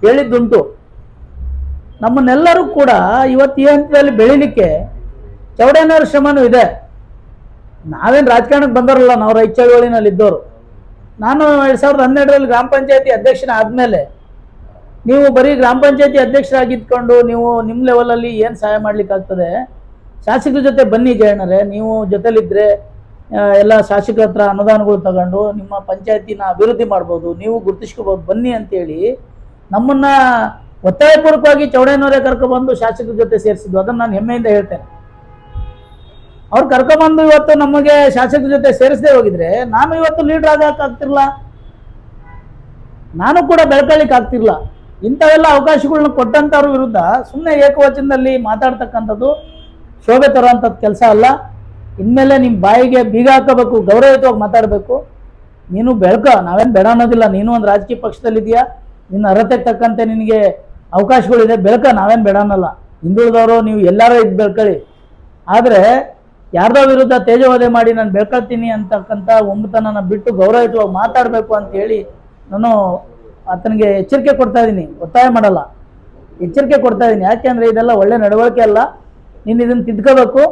Speaker 4: ಹೇಳಿದ್ದುಂಟು. ನಮ್ಮನ್ನೆಲ್ಲರೂ ಕೂಡ ಇವತ್ತು ಈ ಹಂತದಲ್ಲಿ ಬೆಳಿಲಿಕ್ಕೆ ಚೌಡಯ್ಯನವರ ಶ್ರಮನೂ ಇದೆ. ನಾವೇನು ರಾಜಕಾರಣಕ್ಕೆ ಬಂದವರಲ್ಲ, ನಾವು ರೈತ ಚಳವಳಿನಲ್ಲಿ ಇದ್ದವರು. ನಾನು 2012ರಲ್ಲಿ ಗ್ರಾಮ ಪಂಚಾಯತಿ ಅಧ್ಯಕ್ಷನ ಆದಮೇಲೆ ನೀವು ಬರೀ ಗ್ರಾಮ ಪಂಚಾಯತಿ ಅಧ್ಯಕ್ಷರಾಗಿದ್ಕೊಂಡು ನೀವು ನಿಮ್ಮ ಲೆವೆಲಲ್ಲಿ ಏನು ಸಹಾಯ ಮಾಡ್ಲಿಕ್ಕಾಗ್ತದೆ? ಶಾಸಕರ ಜೊತೆ ಬನ್ನಿ ಜಯಣ್ಣರೇ, ನೀವು ಜೊತೆಲಿದ್ದರೆ ಎಲ್ಲ ಶಾಸಕರ ಹತ್ರ ಅನುದಾನಗಳು ತಗೊಂಡು ನಿಮ್ಮ ಪಂಚಾಯತಿನ ಅಭಿವೃದ್ಧಿ ಮಾಡ್ಬೋದು, ನೀವು ಗುರುತಿಸ್ಕೋಬೋದು, ಬನ್ನಿ ಅಂತೇಳಿ ನಮ್ಮನ್ನು ಒತ್ತಾಯಪೂರ್ವಕವಾಗಿ ಚೌಡಯ್ಯನವರೇ ಕರ್ಕೊಬಂದು ಶಾಸಕರ ಜೊತೆ ಸೇರಿಸಿದ್ದು. ಅದನ್ನು ನಾನು ಹೆಮ್ಮೆಯಿಂದ ಹೇಳ್ತೇನೆ. ಅವ್ರು ಕರ್ಕೊಬಂದು ಇವತ್ತು ನಮಗೆ ಶಾಸಕರ ಜೊತೆ ಸೇರಿಸದೆ ಹೋಗಿದ್ರೆ ನಾನು ಇವತ್ತು ಲೀಡರ್ ಆಗೋಕ್ಕಾಗ್ತಿರ್ಲ, ನಾನು ಕೂಡ ಬೆಳ್ಕೊಳ್ಳಿಕ್ಕೆ ಆಗ್ತಿರ್ಲ. ಇಂಥವೆಲ್ಲ ಅವಕಾಶಗಳನ್ನ ಕೊಟ್ಟಂಥವ್ರ ವಿರುದ್ಧ ಸುಮ್ಮನೆ ಏಕವಚನದಲ್ಲಿ ಮಾತಾಡ್ತಕ್ಕಂಥದ್ದು ಶೋಭೆ ತರೋಂಥದ್ದು ಕೆಲಸ ಅಲ್ಲ. ಇನ್ಮೇಲೆ ನಿಮ್ಮ ಬಾಯಿಗೆ ಬೀಗ ಹಾಕೋಬೇಕು, ಗೌರವಯುತವಾಗಿ ಮಾತಾಡಬೇಕು. ನೀನು ಬೆಳ್ಕೊ, ನಾವೇನು ಬೇಡ ಅನ್ನೋದಿಲ್ಲ. ನೀನು ಒಂದು ರಾಜಕೀಯ ಪಕ್ಷದಲ್ಲಿದೆಯಾ, ನಿನ್ನ ಅರ್ಹತೆಗೆ ತಕ್ಕಂತೆ ನಿನಗೆ ಅವಕಾಶಗಳಿದೆ, ಬೆಳ್ಕೊ, ನಾವೇನು ಬೇಡ ಅನ್ನಲ್ಲ. ಹಿಂದುಳಿದವರು ನೀವು ಎಲ್ಲರೂ ಇದು ಬೆಳ್ಕೊಳ್ಳಿ. ಆದರೆ ಯಾರ್ದೋ ವಿರುದ್ಧ ತೇಜೋವಧೆ ಮಾಡಿ ನಾನು ಬೆಳ್ಕೊಳ್ತೀನಿ ಅಂತಕ್ಕಂಥ ಒಂಬತನ ಬಿಟ್ಟು ಗೌರವಯುತವಾಗಿ ಮಾತಾಡಬೇಕು ಅಂತೇಳಿ ನಾನು ಆತನಿಗೆ ಎಚ್ಚರಿಕೆ ಕೊಡ್ತಾ ಇದ್ದೀನಿ. ಒತ್ತಾಯ ಮಾಡಲ್ಲ, ಎಚ್ಚರಿಕೆ ಕೊಡ್ತಾ ಇದ್ದೀನಿ. ಯಾಕೆಂದರೆ ಇದೆಲ್ಲ ಒಳ್ಳೆ ನಡವಳಿಕೆ ಅಲ್ಲ. ನೀನು ಇದನ್ನು ತಿದ್ಕೋಬೇಕು.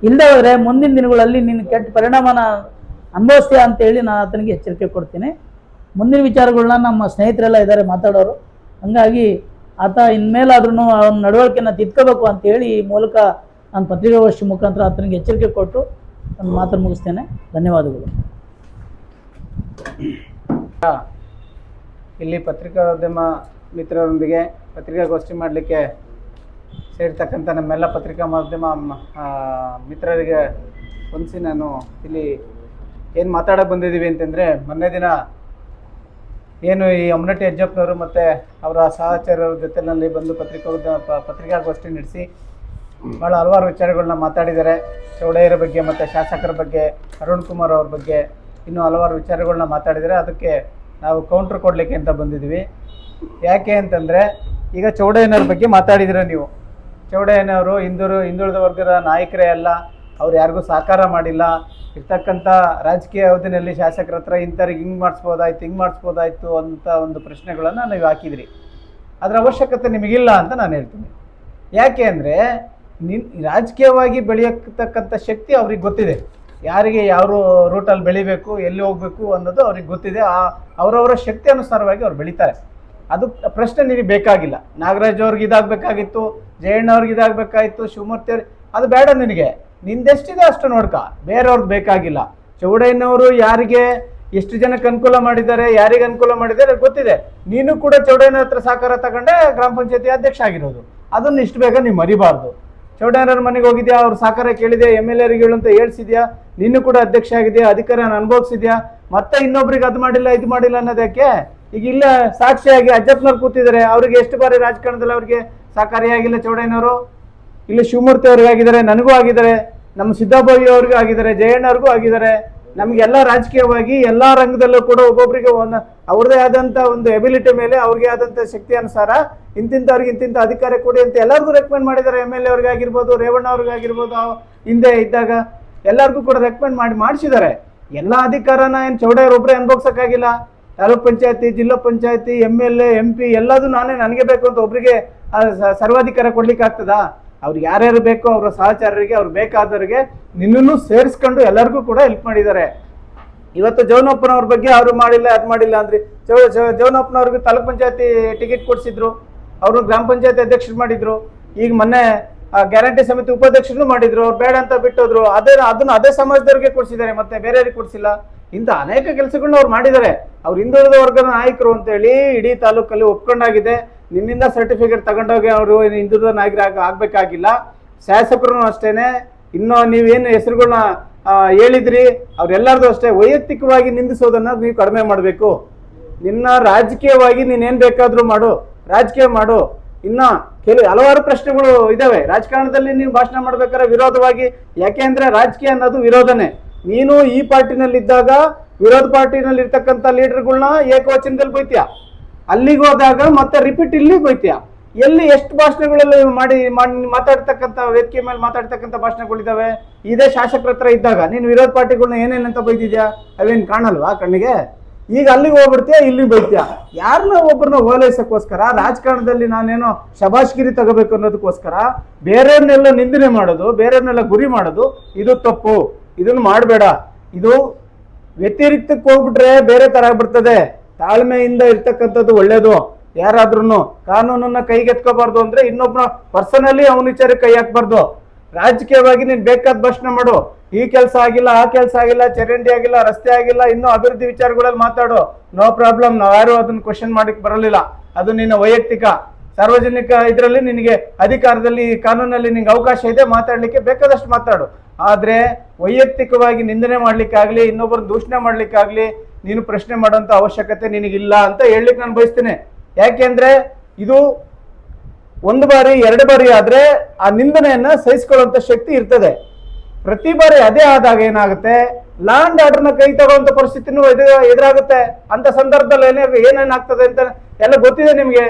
Speaker 4: ಇಲ್ಲದೆ ಹೋದರೆ ಮುಂದಿನ ದಿನಗಳಲ್ಲಿ ನೀನು ಕೆಟ್ಟ ಪರಿಣಾಮನ ಅನುಭವಿಸ್ತೀಯ ಅಂತೇಳಿ ನಾನು ಆತನಿಗೆ ಎಚ್ಚರಿಕೆ ಕೊಡ್ತೀನಿ. ಮುಂದಿನ ವಿಚಾರಗಳನ್ನ ನಮ್ಮ ಸ್ನೇಹಿತರೆಲ್ಲ ಇದ್ದಾರೆ ಮಾತಾಡೋರು. ಹಾಗಾಗಿ ಆತ ಇನ್ಮೇಲಾದ್ರೂ ಅವನ ನಡವಳಿಕೆನ ತಿದ್ಕೋಬೇಕು ಅಂತೇಳಿ ಈ ಮೂಲಕ ನಾನು ಪತ್ರಿಕಾಗೋಷ್ಠಿ ಮುಖಾಂತರ ಆತನಿಗೆ ಎಚ್ಚರಿಕೆ ಕೊಟ್ಟು ನನ್ನ ಮಾತನ್ನು ಮುಗಿಸ್ತೇನೆ. ಧನ್ಯವಾದಗಳು.
Speaker 3: ಇಲ್ಲಿ ಪತ್ರಿಕೋದ್ಯಮ ಮಿತ್ರರೊಂದಿಗೆ ಪತ್ರಿಕಾಗೋಷ್ಠಿ ಮಾಡಲಿಕ್ಕೆ ಸೇರ್ತಕ್ಕಂಥ ನಮ್ಮೆಲ್ಲ ಪತ್ರಿಕಾ ಮಾಧ್ಯಮ ಮಿತ್ರರಿಗೆ ಹೊಂದಿಸಿ ನಾನು ಇಲ್ಲಿ ಏನು ಮಾತಾಡೋಕೆ ಬಂದಿದ್ದೀವಿ ಅಂತಂದರೆ, ಮೊನ್ನೆ ದಿನ ಏನು ಈ ಅಮ್ಮನಟ್ಟಿ ಅಜ್ಜಪ್ಪನವರು ಮತ್ತು ಅವರ ಸಹಚರರ ಜೊತೆಯಲ್ಲಿ ಬಂದು ಪತ್ರಿಕಾಗೋಷ್ಠಿ ನಡೆಸಿ ಭಾಳ ಹಲವಾರು ವಿಚಾರಗಳನ್ನ ಮಾತಾಡಿದ್ದಾರೆ. ಚೌಡಯ್ಯರ ಬಗ್ಗೆ ಮತ್ತು ಶಾಸಕರ ಬಗ್ಗೆ, ಅರುಣ್ ಕುಮಾರ್ ಅವ್ರ ಬಗ್ಗೆ ಇನ್ನೂ ಹಲವಾರು ವಿಚಾರಗಳನ್ನ ಮಾತಾಡಿದ್ದಾರೆ. ಅದಕ್ಕೆ ನಾವು ಕೌಂಟ್ರ್ ಕೊಡಲಿಕ್ಕೆ ಅಂತ ಬಂದಿದ್ದೀವಿ. ಯಾಕೆ ಅಂತಂದರೆ, ಈಗ ಚೌಡಯ್ಯನವ್ರ ಬಗ್ಗೆ ಮಾತಾಡಿದರೆ ನೀವು, ಚೌಡಯ್ಯನವರು ಹಿಂದುಳಿದ ವರ್ಗದ ನಾಯಕರೇ ಅಲ್ಲ, ಅವ್ರು ಯಾರಿಗೂ ಸಹಕಾರ ಮಾಡಿಲ್ಲ, ಇರ್ತಕ್ಕಂಥ ರಾಜಕೀಯ ಅವಧಿನಲ್ಲಿ ಶಾಸಕರ ಹತ್ರ ಇಂಥವ್ರಿಗೆ ಹಿಂಗೆ ಮಾಡಿಸ್ಬೋದಾಯ್ತು ಅಂತ ಒಂದು ಪ್ರಶ್ನೆಗಳನ್ನು ನೀವು ಹಾಕಿದ್ರಿ. ಅದರ ಅವಶ್ಯಕತೆ ನಿಮಗಿಲ್ಲ ಅಂತ ನಾನು ಹೇಳ್ತೀನಿ. ಯಾಕೆ ಅಂದರೆ ರಾಜಕೀಯವಾಗಿ ಬೆಳೆಯತಕ್ಕಂಥ ಶಕ್ತಿ ಅವ್ರಿಗೆ ಗೊತ್ತಿದೆ. ಯಾರಿಗೆ ಯಾವ ರೂಟಲ್ಲಿ ಬೆಳಿಬೇಕು, ಎಲ್ಲಿ ಹೋಗಬೇಕು ಅನ್ನೋದು ಅವ್ರಿಗೆ ಗೊತ್ತಿದೆ. ಅವರವರ ಶಕ್ತಿ ಅನುಸಾರವಾಗಿ ಅವ್ರು ಬೆಳೀತಾರೆ. ಅದು ಪ್ರಶ್ನೆ ನಿನಗೆ ಬೇಕಾಗಿಲ್ಲ. ನಾಗರಾಜ್ ಅವ್ರಿಗೆ ಇದಾಗಬೇಕಾಗಿತ್ತು, ಜಯಣ್ಣ ಅವ್ರಿಗೆ ಇದಾಗಬೇಕಾಗಿತ್ತು, ಶಿವಮೂರ್ತಿ ಅವ್ರಿಗೆ, ಅದು ಬೇಡ. ನಿನಗೆ ನಿಂದೆಷ್ಟಿದೆ ಅಷ್ಟು ನೋಡ್ಕ, ಬೇರೆಯವ್ರದ್ದು ಬೇಕಾಗಿಲ್ಲ. ಚೌಡಯ್ಯನವರು ಯಾರಿಗೆ ಎಷ್ಟು ಜನಕ್ಕೆ ಅನುಕೂಲ ಮಾಡಿದ್ದಾರೆ, ಯಾರಿಗೆ ಅನುಕೂಲ ಮಾಡಿದ್ದಾರೆ ಗೊತ್ತಿದೆ. ನೀನು ಕೂಡ ಚೌಡಯ್ಯನ ಹತ್ರ ಸಹಕಾರ ತಗೊಂಡೆ ಗ್ರಾಮ ಪಂಚಾಯತಿ ಅಧ್ಯಕ್ಷ ಆಗಿರೋದು. ಅದನ್ನು ಇಷ್ಟು ಬೇಗ ನೀವು ಮರಿಬಾರ್ದು. ಚೌಡಯ್ಯನವ್ರ ಮನೆಗೆ ಹೋಗಿದ್ಯಾ, ಅವ್ರ ಸಹಕಾರ ಕೇಳಿದೆ, MLA ಅಂತ ಹೇಳ್ಸಿದ್ಯಾ, ನೀನು ಕೂಡ ಅಧ್ಯಕ್ಷ ಆಗಿದೆಯಾ, ಅಧಿಕಾರನ ಅನುಭವಿಸಿದ್ಯಾ, ಮತ್ತೆ ಇನ್ನೊಬ್ರಿಗೆ ಅದು ಮಾಡಿಲ್ಲ ಇದು ಮಾಡಿಲ್ಲ ಅನ್ನೋದಕ್ಕೆ ಈಗ ಇಲ್ಲ ಸಾಕ್ಷಿಯಾಗಿ ಅಜ್ಜಪ್ಪನವ್ರು ಕೂತಿದ್ದಾರೆ. ಅವ್ರಿಗೆ ಎಷ್ಟು ಬಾರಿ ರಾಜಕಾರಣದಲ್ಲಿ ಅವ್ರಿಗೆ ಸಹಕಾರಿಯಾಗಿಲ್ಲ ಚೌಡಯ್ಯನವರು. ಇಲ್ಲಿ ಶಿವಮೂರ್ತಿ ಅವ್ರಿಗೆ ಆಗಿದ್ದಾರೆ, ನನಗೂ ಆಗಿದ್ದಾರೆ, ನಮ್ಮ ಸಿದ್ದಾಬೋಯಿ ಅವ್ರಿಗೂ ಆಗಿದ್ದಾರೆ, ಜಯಣ್ಣ ಅವ್ರಿಗೂ ಆಗಿದ್ದಾರೆ. ನಮಗೆಲ್ಲ ರಾಜಕೀಯವಾಗಿ ಎಲ್ಲ ರಂಗದಲ್ಲೂ ಕೂಡ ಒಬ್ಬೊಬ್ಬರಿಗೆ ಅವ್ರದೇ ಆದಂಥ ಒಂದು ಎಬಿಲಿಟಿ ಮೇಲೆ ಅವ್ರಿಗೆ ಆದಂಥ ಶಕ್ತಿ ಅನುಸಾರ ಇಂತಿಂಥವ್ರಿಗೆ ಇಂತಿಂಥ ಅಧಿಕಾರ ಕೊಡಿ ಅಂತ ಎಲ್ಲರಿಗೂ ರೆಕಮೆಂಡ್ ಮಾಡಿದ್ದಾರೆ. MLA ಅವ್ರಿಗೆ ಆಗಿರ್ಬೋದು, ರೇವಣ್ಣ ಅವ್ರಿಗೆ ಆಗಿರ್ಬೋದು, ಹಿಂದೆ ಇದ್ದಾಗ ಎಲ್ಲರಿಗೂ ಕೂಡ ರೆಕಮೆಂಡ್ ಮಾಡಿಸಿದ್ದಾರೆ. ಎಲ್ಲ ಅಧಿಕಾರನ ಏನು ಚೌಡಯ್ಯರು ಒಬ್ಬರೇ ಅನುಭವಿಸೋಕ್ಕಾಗಿಲ್ಲ. ತಾಲೂಕ್ ಪಂಚಾಯತಿ, ಜಿಲ್ಲಾ ಪಂಚಾಯತಿ, MLA, MP ಎಲ್ಲದೂ ನನಗೆ ಬೇಕು ಅಂತ ಒಬ್ಬರಿಗೆ ಸರ್ವಾಧಿಕಾರ ಕೊಡ್ಲಿಕ್ಕೆ ಆಗ್ತದಾ? ಅವ್ರಿಗೆ ಯಾರ್ಯಾರು ಬೇಕೋ ಅವರ ಸಹಚಾರರಿಗೆ, ಅವ್ರು ಬೇಕಾದವರಿಗೆ ನಿನ್ನೂ ಸೇರಿಸ್ಕೊಂಡು ಎಲ್ಲರಿಗೂ ಕೂಡ ಹೆಲ್ಪ್ ಮಾಡಿದ್ದಾರೆ. ಇವತ್ತು ಜವನಪ್ಪನವ್ರ ಬಗ್ಗೆ ಅವರು ಮಾಡಿಲ್ಲ ಅದು ಮಾಡಿಲ್ಲ ಅಂದ್ರಿ. ಜವನಪ್ಪನವ್ರಿಗೆ ತಾಲೂಕ್ ಪಂಚಾಯತಿ ಟಿಕೆಟ್ ಕೊಡಿಸಿದ್ರು, ಅವರು ಗ್ರಾಮ ಪಂಚಾಯತಿ ಅಧ್ಯಕ್ಷರು ಮಾಡಿದ್ರು. ಈಗ ಮೊನ್ನೆ ಗ್ಯಾರಂಟಿ ಸಮಿತಿ ಉಪಾಧ್ಯಕ್ಷರು ಮಾಡಿದ್ರು. ಅವ್ರು ಬೇಡ ಅಂತ ಬಿಟ್ಟೋದ್ರು. ಅದನ್ನು ಅದೇ ಸಮಾಜದವ್ರಿಗೆ ಕೊಡಿಸಿದ್ದಾರೆ, ಮತ್ತೆ ಬೇರೆಯವ್ರಿಗೆ ಕೊಡಿಸಿಲ್ಲ. ಇಂಥ ಅನೇಕ ಕೆಲಸಗಳನ್ನ ಅವ್ರು ಮಾಡಿದ್ದಾರೆ. ಅವ್ರು ಹಿಂದುಳಿದ ವರ್ಗದ ನಾಯಕರು ಅಂತೇಳಿ ಇಡೀ ತಾಲೂಕಲ್ಲಿ ಒಪ್ಕೊಂಡಾಗಿದೆ. ನಿನ್ನಿಂದ ಸರ್ಟಿಫಿಕೇಟ್ ತಗೊಂಡೋಗಿ ಅವರು ಹಿಂದುಳಿದ ನಾಯಕರು ಆಗಬೇಕಾಗಿಲ್ಲ. ಶಾಸಕರು ಅಷ್ಟೇನೆ. ಇನ್ನೂ ನೀವೇನು ಹೆಸರುಗಳನ್ನ ಹೇಳಿದ್ರಿ ಅವರೆಲ್ಲರದು ಅಷ್ಟೇ ವೈಯಕ್ತಿಕವಾಗಿ ನಿಂದಿಸೋದನ್ನ ನೀವು ಕಡಿಮೆ ಮಾಡಬೇಕು. ನಿನ್ನ ರಾಜಕೀಯವಾಗಿ ನೀನೇನು ಬೇಕಾದರೂ ಮಾಡು, ರಾಜಕೀಯ ಮಾಡು. ಇನ್ನು ಹಲವಾರು ಪ್ರಶ್ನೆಗಳು ಇದಾವೆ ರಾಜಕಾರಣದಲ್ಲಿ. ನೀವು ಭಾಷಣ ಮಾಡ್ಬೇಕಾದ್ರೆ ವಿರೋಧವಾಗಿ, ಯಾಕೆ ಅಂದ್ರೆ ರಾಜಕೀಯ ಅನ್ನೋದು ವಿರೋಧನೆ. ನೀನು ಈ ಪಾರ್ಟಿನಲ್ಲಿದ್ದಾಗ ವಿರೋಧ ಪಾರ್ಟಿನಲ್ಲಿ ಇರ್ತಕ್ಕಂಥ ಲೀಡರ್ಗಳನ್ನ ಏಕವಚನದಲ್ಲಿ ಬೈತೀಯ, ಅಲ್ಲಿಗೆ ಹೋದಾಗ ಮತ್ತೆ ರಿಪೀಟ್ ಇಲ್ಲಿ ಬೈತೀಯ. ಎಲ್ಲಿ ಎಷ್ಟು ಭಾಷಣಗಳಲ್ಲಿ ಮಾಡಿ ಮಾತಾಡ್ತಕ್ಕಂಥ ವೇದಿಕೆ ಮೇಲೆ ಮಾತಾಡ್ತಕ್ಕಂಥ ಭಾಷಣಗಳಿದ್ದಾವೆ. ಇದೇ ಶಾಸಕರ ಹತ್ರ ಇದ್ದಾಗ ನೀನು ವಿರೋಧ ಪಾರ್ಟಿಗಳನ್ನ ಏನೇನಂತ ಬೈದಿದ್ಯಾ, ಅವೇನು ಕಾಣಲ್ವಾ ಕಣ್ಣಿಗೆ? ಈಗ ಅಲ್ಲಿಗೆ ಹೋಗ್ಬಿಡ್ತೀಯ, ಇಲ್ಲಿ ಬೈತೀಯ. ಯಾರನ್ನ ಒಬ್ಬರನ್ನ ಓಲೈಸಕ್ಕೋಸ್ಕರ ರಾಜಕಾರಣದಲ್ಲಿ ನಾನೇನೋ ಶಬಾಷ್ಗಿರಿ ತಗೋಬೇಕು ಅನ್ನೋದಕ್ಕೋಸ್ಕರ ಬೇರೆಯವ್ರನ್ನೆಲ್ಲ ನಿಂದನೆ ಮಾಡೋದು, ಬೇರೆಯವ್ರನ್ನೆಲ್ಲ ಗುರಿ ಮಾಡೋದು, ಇದು ತಪ್ಪು. ಇದನ್ನು ಮಾಡಬೇಡ. ಇದು ವ್ಯತಿರಿಕ್ತಕ್ಕೆ ಹೋಗ್ಬಿಟ್ರೆ ಬೇರೆ ತರ ಆಗ್ಬಿಡ್ತದೆ. ತಾಳ್ಮೆಯಿಂದ ಇರ್ತಕ್ಕಂಥದ್ದು ಒಳ್ಳೇದು. ಯಾರಾದ್ರೂ ಕಾನೂನನ್ನ ಕೈಗೆತ್ಕೋಬಾರ್ದು ಅಂದ್ರೆ ಇನ್ನೊಬ್ಬನ ಪರ್ಸನಲಿ ಅವನ ವಿಚಾರಕ್ಕೆ ಕೈ ಹಾಕ್ಬಾರ್ದು. ರಾಜಕೀಯವಾಗಿ ನೀನ್ ಬೇಕಾದ ಭಾಷಣ ಮಾಡು. ಈ ಕೆಲಸ ಆಗಿಲ್ಲ, ಆ ಕೆಲಸ ಆಗಿಲ್ಲ, ಚರಂಡಿ ಆಗಿಲ್ಲ, ರಸ್ತೆ ಆಗಿಲ್ಲ, ಇನ್ನೂ ಅಭಿವೃದ್ಧಿ ವಿಚಾರಗಳಲ್ಲಿ ಮಾತಾಡು, ನೋ ಪ್ರಾಬ್ಲಮ್. ನಾವ್ಯಾರು ಅದನ್ನ ಕ್ವಶನ್ ಮಾಡಕ್ ಬರಲಿಲ್ಲ. ಅದು ನಿನ್ನ ವೈಯಕ್ತಿಕ ಸಾರ್ವಜನಿಕ ಇದರಲ್ಲಿ ನಿನಗೆ ಅಧಿಕಾರದಲ್ಲಿ ಕಾನೂನಲ್ಲಿ ನಿಂಗೆ ಅವಕಾಶ ಇದೆ, ಮಾತಾಡ್ಲಿಕ್ಕೆ ಬೇಕಾದಷ್ಟು ಮಾತಾಡು. ಆದ್ರೆ ವೈಯಕ್ತಿಕವಾಗಿ ನಿಂದನೆ ಮಾಡ್ಲಿಕ್ಕಾಗ್ಲಿ, ಇನ್ನೊಬ್ಬರು ದೂಷಣೆ ಮಾಡ್ಲಿಕ್ಕಾಗ್ಲಿ ನೀನು ಪ್ರಶ್ನೆ ಮಾಡೋಂಥ ಅವಶ್ಯಕತೆ ನಿನಗಿಲ್ಲ ಅಂತ ಹೇಳಲಿಕ್ಕೆ ನಾನು ಬಯಸ್ತೇನೆ. ಯಾಕೆಂದ್ರೆ ಇದು ಒಂದು ಬಾರಿ ಎರಡು ಬಾರಿ ಆದ್ರೆ ಆ ನಿಂದನೆಯನ್ನ ಸಹಿಸ್ಕೊಳ್ಳುವಂತ ಶಕ್ತಿ ಇರ್ತದೆ. ಪ್ರತಿ ಬಾರಿ ಅದೇ ಆದಾಗ ಏನಾಗುತ್ತೆ, ಲಾ ಅಂಡ್ ಆರ್ಡರ್ನ ಕೈ ತಗೊಳ್ಳುವಂತ ಪರಿಸ್ಥಿತಿನೂ ಎದುರಾಗುತ್ತೆ. ಅಂತ ಸಂದರ್ಭದಲ್ಲಿ ಏನೇನಾಗ್ತದೆ ಅಂತ ಎಲ್ಲ ಗೊತ್ತಿದೆ ನಿಮ್ಗೆ.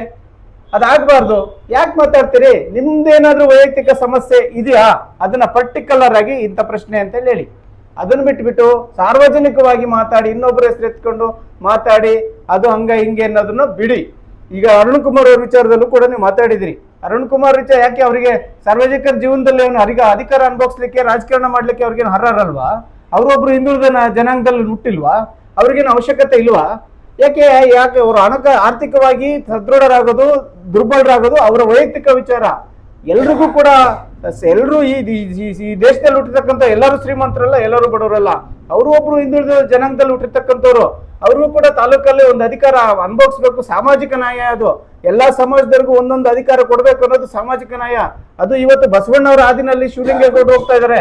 Speaker 3: ಅದಾಗಬಾರ್ದು. ಯಾಕೆ ಮಾತಾಡ್ತೀರಿ? ನಿಮ್ದೇನಾದ್ರೂ ವೈಯಕ್ತಿಕ ಸಮಸ್ಯೆ ಇದೆಯಾ, ಅದನ್ನ ಪರ್ಟಿಕ್ಯುಲರ್ ಆಗಿ ಇಂಥ ಪ್ರಶ್ನೆ ಅಂತ ಹೇಳಿ ಅದನ್ನ ಬಿಟ್ಬಿಟ್ಟು ಸಾರ್ವಜನಿಕವಾಗಿ ಮಾತಾಡಿ, ಇನ್ನೊಬ್ಬರ ಹೆಸರು ಎತ್ಕೊಂಡು ಮಾತಾಡಿ ಅದು ಹಂಗ ಹಿಂಗೆ ಅನ್ನೋದನ್ನ ಬಿಡಿ. ಈಗ ಅರುಣ್ ಕುಮಾರ್ ಅವ್ರ ವಿಚಾರದಲ್ಲೂ ಕೂಡ ನೀವು ಮಾತಾಡಿದ್ರಿ. ಅರುಣ್ ಕುಮಾರ್ ವಿಚಾರ ಯಾಕೆ ಅವರಿಗೆ ಸಾರ್ವಜನಿಕರ ಜೀವನದಲ್ಲಿ ಅವನು ಅಧಿಕಾರ ಅನುಭವಿಸ್ಲಿಕ್ಕೆ, ರಾಜಕಾರಣ ಮಾಡ್ಲಿಕ್ಕೆ ಅವ್ರಿಗೇನು ಅರ್ಹರಲ್ವಾ? ಅವರೊಬ್ರು ಹಿಂದುಳಿದ ಜನಾಂಗದಲ್ಲಿ ಹುಟ್ಟಿಲ್ವಾ? ಅವ್ರಿಗೇನು ಅವಶ್ಯಕತೆ ಇಲ್ವಾ? ಯಾಕೆ ಅವರು ಆರ್ಥಿಕವಾಗಿ ಸದೃಢರಾಗೋದು, ದುರ್ಬಲರಾಗೋದು ಅವರ ವೈಯಕ್ತಿಕ ವಿಚಾರ. ಎಲ್ರಿಗೂ ಕೂಡ ಎಲ್ಲರೂ ಈ ದೇಶದಲ್ಲಿ ಹುಟ್ಟಿರ್ತಕ್ಕಂಥ ಎಲ್ಲರೂ ಶ್ರೀಮಂತರಲ್ಲ, ಎಲ್ಲರೂ ಬಡವರಲ್ಲ. ಅವರು ಒಬ್ರು ಹಿಂದುಳಿದ ಜನಾಂಗದಲ್ಲಿ ಹುಟ್ಟಿರ್ತಕ್ಕಂಥವ್ರು. ಅವ್ರಿಗೂ ಕೂಡ ತಾಲೂಕಲ್ಲಿ ಒಂದು ಅಧಿಕಾರ ಅನುಭವಿಸ್ಬೇಕು. ಸಾಮಾಜಿಕ ನ್ಯಾಯ ಅದು. ಎಲ್ಲಾ ಸಮಾಜದವರಿಗೂ ಒಂದೊಂದು ಅಧಿಕಾರ ಕೊಡ್ಬೇಕು ಅನ್ನೋದು ಸಾಮಾಜಿಕ ನ್ಯಾಯ. ಅದು ಇವತ್ತು ಬಸವಣ್ಣವರ ಆದಿನಲ್ಲಿ ಶಿವಲಿಂಗೇಗೌಡರು ಹೋಗ್ತಾ ಇದ್ದಾರೆ.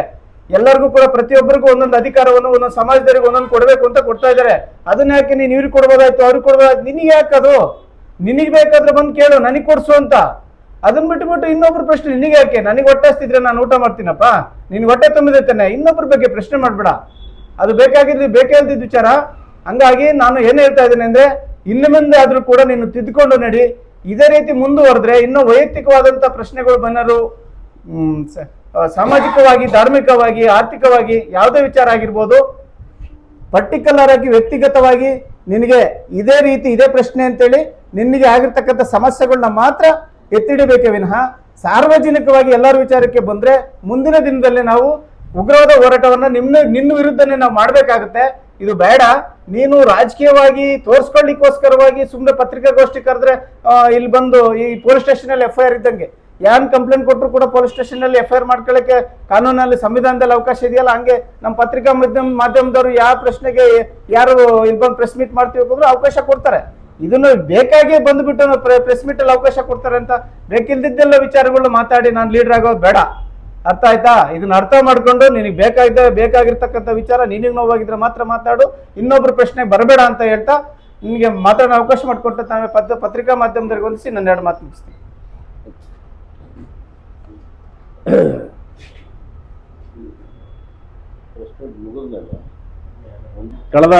Speaker 3: ಎಲ್ಲರಿಗೂ ಕೂಡ ಪ್ರತಿಯೊಬ್ಬರಿಗೂ ಒಂದೊಂದು ಅಧಿಕಾರವನ್ನು ಒಂದೊಂದು ಸಮಾಜದವರಿಗೆ ಒಂದೊಂದು ಕೊಡ್ಬೇಕು ಅಂತ ಕೊಡ್ತಾ ಇದ್ದಾರೆ. ಅದನ್ನ ಯಾಕೆ ನೀನು ಇವ್ರಿಗೆ ಕೊಡ್ಬೋದಾಯ್ತು, ಅವ್ರಿಗೆ ಕೊಡ್ಬೋದಾಯ್ತು? ನಿನಗೆ ಯಾಕದು? ನಿನಗೆ ಬೇಕಾದ್ರೆ ಬಂದು ಕೇಳು, ನನಗೆ ಕೊಡ್ಸು ಅಂತ. ಅದನ್ನ ಬಿಟ್ಟುಬಿಟ್ಟು ಇನ್ನೊಬ್ರು ಪ್ರಶ್ನೆ ನಿನಗೆ ಯಾಕೆ? ನನಗೆ ಹೊಟ್ಟೆ ಹಸ್ತಿದ್ರೆ ನಾನು ಊಟ ಮಾಡ್ತೀನಪ್ಪ, ನಿನ್ ಹೊಟ್ಟೆ ತುಂಬಿದೆ ತಾನೆ, ಇನ್ನೊಬ್ರ ಬಗ್ಗೆ ಪ್ರಶ್ನೆ ಮಾಡ್ಬೇಡ. ಅದು ಬೇಕಾಗಿಲ್ದಿದ್ದ ವಿಚಾರ. ಹಂಗಾಗಿ ನಾನು ಏನ್ ಹೇಳ್ತಾ ಇದ್ದೇನೆ ಅಂದ್ರೆ, ಇನ್ನು ಮುಂದೆ ಆದ್ರೂ ಕೂಡ ನೀನು ತಿದ್ದುಕೊಂಡು ನಡಿ. ಇದೇ ರೀತಿ ಮುಂದುವರೆದ್ರೆ ಇನ್ನೂ ವೈಯಕ್ತಿಕವಾದಂತ ಪ್ರಶ್ನೆಗಳು ಬಂದರು, ಸಾಮಾಜಿಕವಾಗಿ, ಧಾರ್ಮಿಕವಾಗಿ, ಆರ್ಥಿಕವಾಗಿ ಯಾವುದೇ ವಿಚಾರ ಆಗಿರ್ಬೋದು, ಪರ್ಟಿಕ್ಯುಲರ್ ಆಗಿ ವ್ಯಕ್ತಿಗತವಾಗಿ ನಿನಗೆ ಇದೇ ರೀತಿ ಇದೇ ಪ್ರಶ್ನೆ ಅಂತೇಳಿ ನಿನಗೆ ಆಗಿರ್ತಕ್ಕಂಥ ಸಮಸ್ಯೆಗಳನ್ನ ಮಾತ್ರ ಎತ್ತಿಡಬೇಕೇ ವಿನಃ ಸಾರ್ವಜನಿಕವಾಗಿ ಎಲ್ಲರ ವಿಚಾರಕ್ಕೆ ಬಂದ್ರೆ ಮುಂದಿನ ದಿನದಲ್ಲಿ ನಾವು ಉಗ್ರವಾದ ಹೋರಾಟವನ್ನ ನಿನ್ನ ವಿರುದ್ಧನೇ ನಾವು ಮಾಡ್ಬೇಕಾಗುತ್ತೆ. ಇದು ಬೇಡ. ನೀನು ರಾಜಕೀಯವಾಗಿ ತೋರ್ಸ್ಕೊಳ್ಳಿಕ್ಕೋಸ್ಕರವಾಗಿ ಸುಮ್ಮನೆ ಪತ್ರಿಕಾಗೋಷ್ಠಿ ಕರೆದ್ರೆ ಇಲ್ಲಿ ಬಂದು ಈ ಪೊಲೀಸ್ ಸ್ಟೇಷನ್ ಅಲ್ಲಿ FIR ಇದ್ದಂಗೆ ಯಾನ್ ಕಂಪ್ಲೇಂಟ್ ಕೊಟ್ಟರು ಕೂಡ ಪೊಲೀಸ್ ಸ್ಟೇಷನ್ ಅಲ್ಲಿ FIR ಮಾಡ್ಕೊಳ್ಳಕ್ಕೆ ಕಾನೂನಲ್ಲಿ ಸಂವಿಧಾನದಲ್ಲಿ ಅವಕಾಶ ಇದೆಯಲ್ಲ, ಹಂಗೆ ನಮ್ಮ ಪತ್ರಿಕಾ ಮಾಧ್ಯಮದವರು ಯಾವ ಪ್ರಶ್ನೆಗೆ ಯಾರು ಇಲ್ಲಿ ಬಂದು ಪ್ರೆಸ್ ಮೀಟ್ ಮಾಡ್ತೀವಿ ಹೋದ್ರೆ ಅವಕಾಶ ಕೊಡ್ತಾರೆ. ಇದನ್ನು ಬೇಕಾಗಿ ಬಂದ್ಬಿಟ್ಟು ಪ್ರೆಸ್ ಮೀಟ್ ಅಲ್ಲಿ ಅವಕಾಶ ಕೊಡ್ತಾರೆ ಅಂತ ಬೇಕಿಲ್ದಿದ್ದೆಲ್ಲ ವಿಚಾರಗಳು ಮಾತಾಡಿ ನಾನು ಲೀಡರ್ ಆಗೋದು ಬೇಡ. ಅರ್ಥ ಆಯ್ತಾ? ಇದನ್ನ ಅರ್ಥ ಮಾಡ್ಕೊಂಡು ನಿನಗೆ ಬೇಕಾಗಿರ್ತಕ್ಕಂಥ ವಿಚಾರ ನಿನಗೆ ನೋವಾಗಿದ್ರೆ ಮಾತ್ರ ಮಾತಾಡು, ಇನ್ನೊಬ್ರು ಪ್ರಶ್ನೆ ಬರಬೇಡ ಅಂತ ಹೇಳ್ತಾ ನಿಮಗೆ ಮಾತಾಡೋ ಅವಕಾಶ ಮಾಡಿಕೊಟ್ಟು ತಾವೇ ಪತ್ರಿಕಾ ಮಾಧ್ಯಮದವರಿಗೆ ಹೊಂದಿಸಿ ನನ್ನ ಎರಡು ಮಾತು ಮುಗಿಸ್ತೀನಿ.
Speaker 2: ಕಳೆದ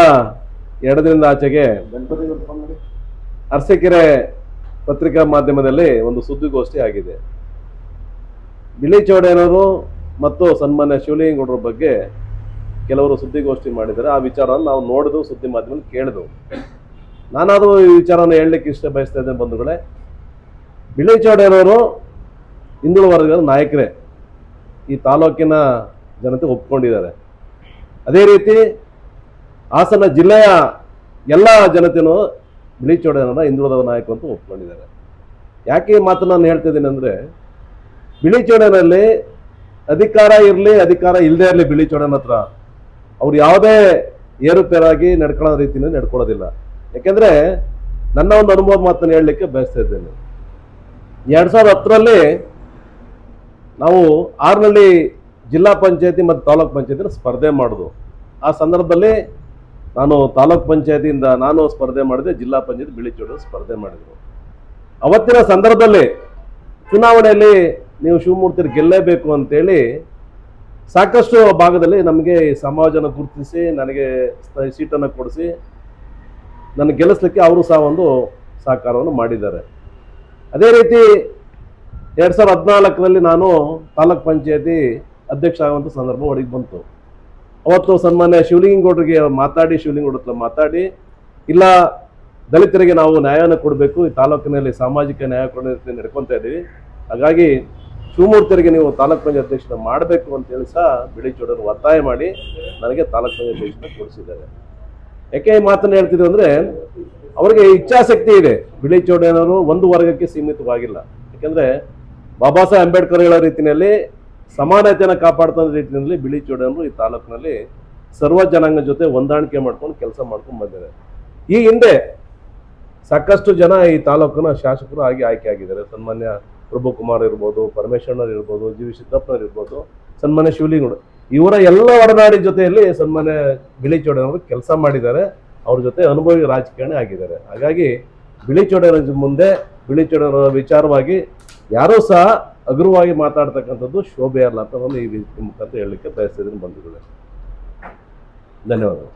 Speaker 2: 2 ದಿನದ ಆಚೆಗೆ ಅರಸೀಕೆರೆ ಪತ್ರಿಕಾ ಮಾಧ್ಯಮದಲ್ಲಿ ಒಂದು ಸುದ್ದಿಗೋಷ್ಠಿ ಆಗಿದೆ. ಬಿಳಿ ಚೌಡಯ್ಯನವರು ಮತ್ತು ಸನ್ಮಾನ್ಯ ಶಿವಲಿಂಗೇಗೌಡರ ಬಗ್ಗೆ ಕೆಲವರು ಸುದ್ದಿಗೋಷ್ಠಿ ಮಾಡಿದ್ದಾರೆ. ಆ ವಿಚಾರವನ್ನು ನಾವು ನೋಡಿದ್ವು, ಸುದ್ದಿ ಮಾಧ್ಯಮದಲ್ಲಿ ಕೇಳಿದ್ವು. ನಾನಾದರೂ ಈ ವಿಚಾರವನ್ನು ಹೇಳಲಿಕ್ಕೆ ಇಷ್ಟ ಬಯಸ್ತಾ ಇದ್ದೇನೆ ಬಂಧುಗಳೇ. ಬಿಳಿ ಚೌಡಯ್ಯನವರು ಹಿಂದುಳಿದ ವರ್ಗದ ನಾಯಕರೇ, ಈ ತಾಲೂಕಿನ ಜನತೆ ಒಪ್ಕೊಂಡಿದ್ದಾರೆ. ಅದೇ ರೀತಿ ಹಾಸನ ಜಿಲ್ಲೆಯ ಎಲ್ಲ ಜನತೆಯೂ ಬಿಳಿ ಚೌಡಯ್ಯನವರ ಹಿಂದುಳಿದ ನಾಯಕ ಅಂತ ಒಪ್ಕೊಂಡಿದ್ದಾರೆ. ಯಾಕೆ ಈ ಮಾತು ನಾನು ಹೇಳ್ತಾ ಇದ್ದೀನಿ ಅಂದರೆ, ಬಿಳಿ ಚೌಡಯ್ಯನಲ್ಲಿ ಅಧಿಕಾರ ಇರಲಿ ಅಧಿಕಾರ ಇಲ್ಲದೆ ಇರಲಿ, ಬಿಳಿ ಚೌಡಯ್ಯನ ಹತ್ರ ಅವ್ರು ಯಾವುದೇ ಏರುಪೇರಾಗಿ ನಡ್ಕೊಳ್ಳೋ ರೀತಿಯಲ್ಲಿ ನಡ್ಕೊಳ್ಳೋದಿಲ್ಲ. ಯಾಕೆಂದರೆ ನನ್ನ ಒಂದು ಅನುಭವದ ಮಾತನ್ನು ಹೇಳಲಿಕ್ಕೆ ಬಯಸ್ತಾ ಇದ್ದೇನೆ. 2010ರಲ್ಲಿ ನಾವು ಆರ್ನಳ್ಳಿ ಜಿಲ್ಲಾ ಪಂಚಾಯತಿ ಮತ್ತು ತಾಲೂಕ್ ಪಂಚಾಯತಿನ ಸ್ಪರ್ಧೆ ಮಾಡೋದು. ಆ ಸಂದರ್ಭದಲ್ಲಿ ನಾನು ತಾಲೂಕ್ ಪಂಚಾಯತಿಯಿಂದ ನಾನು ಸ್ಪರ್ಧೆ ಮಾಡಿದೆ, ಜಿಲ್ಲಾ ಪಂಚಾಯತಿ ಬಿಳಿ ಚೌಡಯ್ಯನವರು ಸ್ಪರ್ಧೆ ಮಾಡಿದರು. ಅವತ್ತಿನ ಸಂದರ್ಭದಲ್ಲಿ ಚುನಾವಣೆಯಲ್ಲಿ ನೀವು ಶಿವಮೂರ್ತಿ ಗೆಲ್ಲೇಬೇಕು ಅಂತೇಳಿ ಸಾಕಷ್ಟು ಭಾಗದಲ್ಲಿ ನಮಗೆ ಸಮಾಜನ ಗುರುತಿಸಿ ನನಗೆ ಸೀಟನ್ನು ಕೊಡಿಸಿ ನನ್ನ ಗೆಲ್ಲಿಸ್ಲಿಕ್ಕೆ ಅವರು ಸಹ ಒಂದು ಸಹಕಾರವನ್ನು ಮಾಡಿದ್ದಾರೆ. ಅದೇ ರೀತಿ 2014ರಲ್ಲಿ ನಾನು ತಾಲೂಕ್ ಪಂಚಾಯತಿ ಅಧ್ಯಕ್ಷ ಆಗುವಂಥ ಸಂದರ್ಭ ಒಳಗೆ ಬಂತು. ಅವತ್ತು ಸನ್ಮಾನ್ಯ ಶಿವಲಿಂಗೇಗೌಡರಿಗೆ ಶಿವಲಿಂಗೇಗೌಡರ ಹತ್ರ ಮಾತಾಡಿ ಇಲ್ಲ ದಲಿತರಿಗೆ ನಾವು ನ್ಯಾಯವನ್ನು ಕೊಡಬೇಕು, ಈ ತಾಲೂಕಿನಲ್ಲಿ ಸಾಮಾಜಿಕ ನ್ಯಾಯ ಕೊಡೋ ರೀತಿ ನಡ್ಕೊತಾ ಇದ್ದೀವಿ. ಹಾಗಾಗಿ ಶಿವಮೂರ್ತಿಯವರಿಗೆ ನೀವು ತಾಲೂಕು ಪಂಚಾಯತ್ ಅಧ್ಯಕ್ಷನ ಮಾಡಬೇಕು ಅಂತೇಳಿ ಸಹ ಬಿಳಿಚೋಡರು ಒತ್ತಾಯ ಮಾಡಿ ನನಗೆ ತಾಲೂಕು ಪಂಚಾಯತ್ ಅಧ್ಯಕ್ಷನ ಕೊಡಿಸಿದ್ದಾರೆ. ಯಾಕೆ ಈ ಮಾತನ್ನು ಹೇಳ್ತಿದ್ರು ಅಂದರೆ, ಅವರಿಗೆ ಇಚ್ಛಾಶಕ್ತಿ ಇದೆ. ಬಿಳಿಚೋಡನವರು ಒಂದು ವರ್ಗಕ್ಕೆ ಸೀಮಿತವಾಗಿಲ್ಲ. ಯಾಕೆಂದರೆ ಬಾಬಾ ಸಾಹೇಬ್ ಅಂಬೇಡ್ಕರ್ ಹೇಳೋ ರೀತಿಯಲ್ಲಿ ಸಮಾನತೆಯನ್ನು ಕಾಪಾಡ್ತಾ ರೀತಿಯಲ್ಲಿ ಬಿಳಿಚೋಡನವರು ಈ ತಾಲೂಕಿನಲ್ಲಿ ಸರ್ವ ಜನಾಂಗ ಜೊತೆ ಹೊಂದಾಣಿಕೆ ಮಾಡ್ಕೊಂಡು ಕೆಲಸ ಮಾಡ್ಕೊಂಡು ಬಂದಿದ್ದಾರೆ. ಈ ಹಿಂದೆ ಸಾಕಷ್ಟು ಜನ ಈ ತಾಲೂಕಿನ ಶಾಸಕರು ಆಗಿ ಆಯ್ಕೆ ಆಗಿದ್ದಾರೆ. ಸನ್ಮಾನ್ಯ ಪ್ರಭುಕುಮಾರ್ ಇರ್ಬೋದು, ಪರಮೇಶ್ವರನವ್ರು ಇರ್ಬೋದು, ಜಿ ವಿ ಸಿದ್ದಪ್ಪನವ್ರು ಇರ್ಬೋದು, ಸನ್ಮಾನ್ಯ ಶಿವಲಿಂಗರು, ಇವರ ಎಲ್ಲ ಒಡನಾಡಿ ಜೊತೆಯಲ್ಲಿ ಸನ್ಮಾನ್ಯ ಬಿಳಿಚೋಡನವರು ಕೆಲಸ ಮಾಡಿದ್ದಾರೆ. ಅವ್ರ ಜೊತೆ ಅನುಭವಿ ರಾಜಕಾರಣಿ ಆಗಿದ್ದಾರೆ. ಹಾಗಾಗಿ ಬಿಳಿಚೋಡನ ಮುಂದೆ ಬಿಳಿಚೋಡನ ವಿಚಾರವಾಗಿ ಯಾರೂ ಸಹ ಹಗುರವಾಗಿ ಮಾತಾಡ್ತಕ್ಕಂಥದ್ದು ಶೋಭೆ ಅಲ್ಲ ಅಂತ ಒಂದು ಈ ಮುಖಾಂತರ ಹೇಳಲಿಕ್ಕೆ ಬಯಸ್ತಿದ್ದೀನಿ ಬಂಧುಗಳೇ. ಧನ್ಯವಾದಗಳು.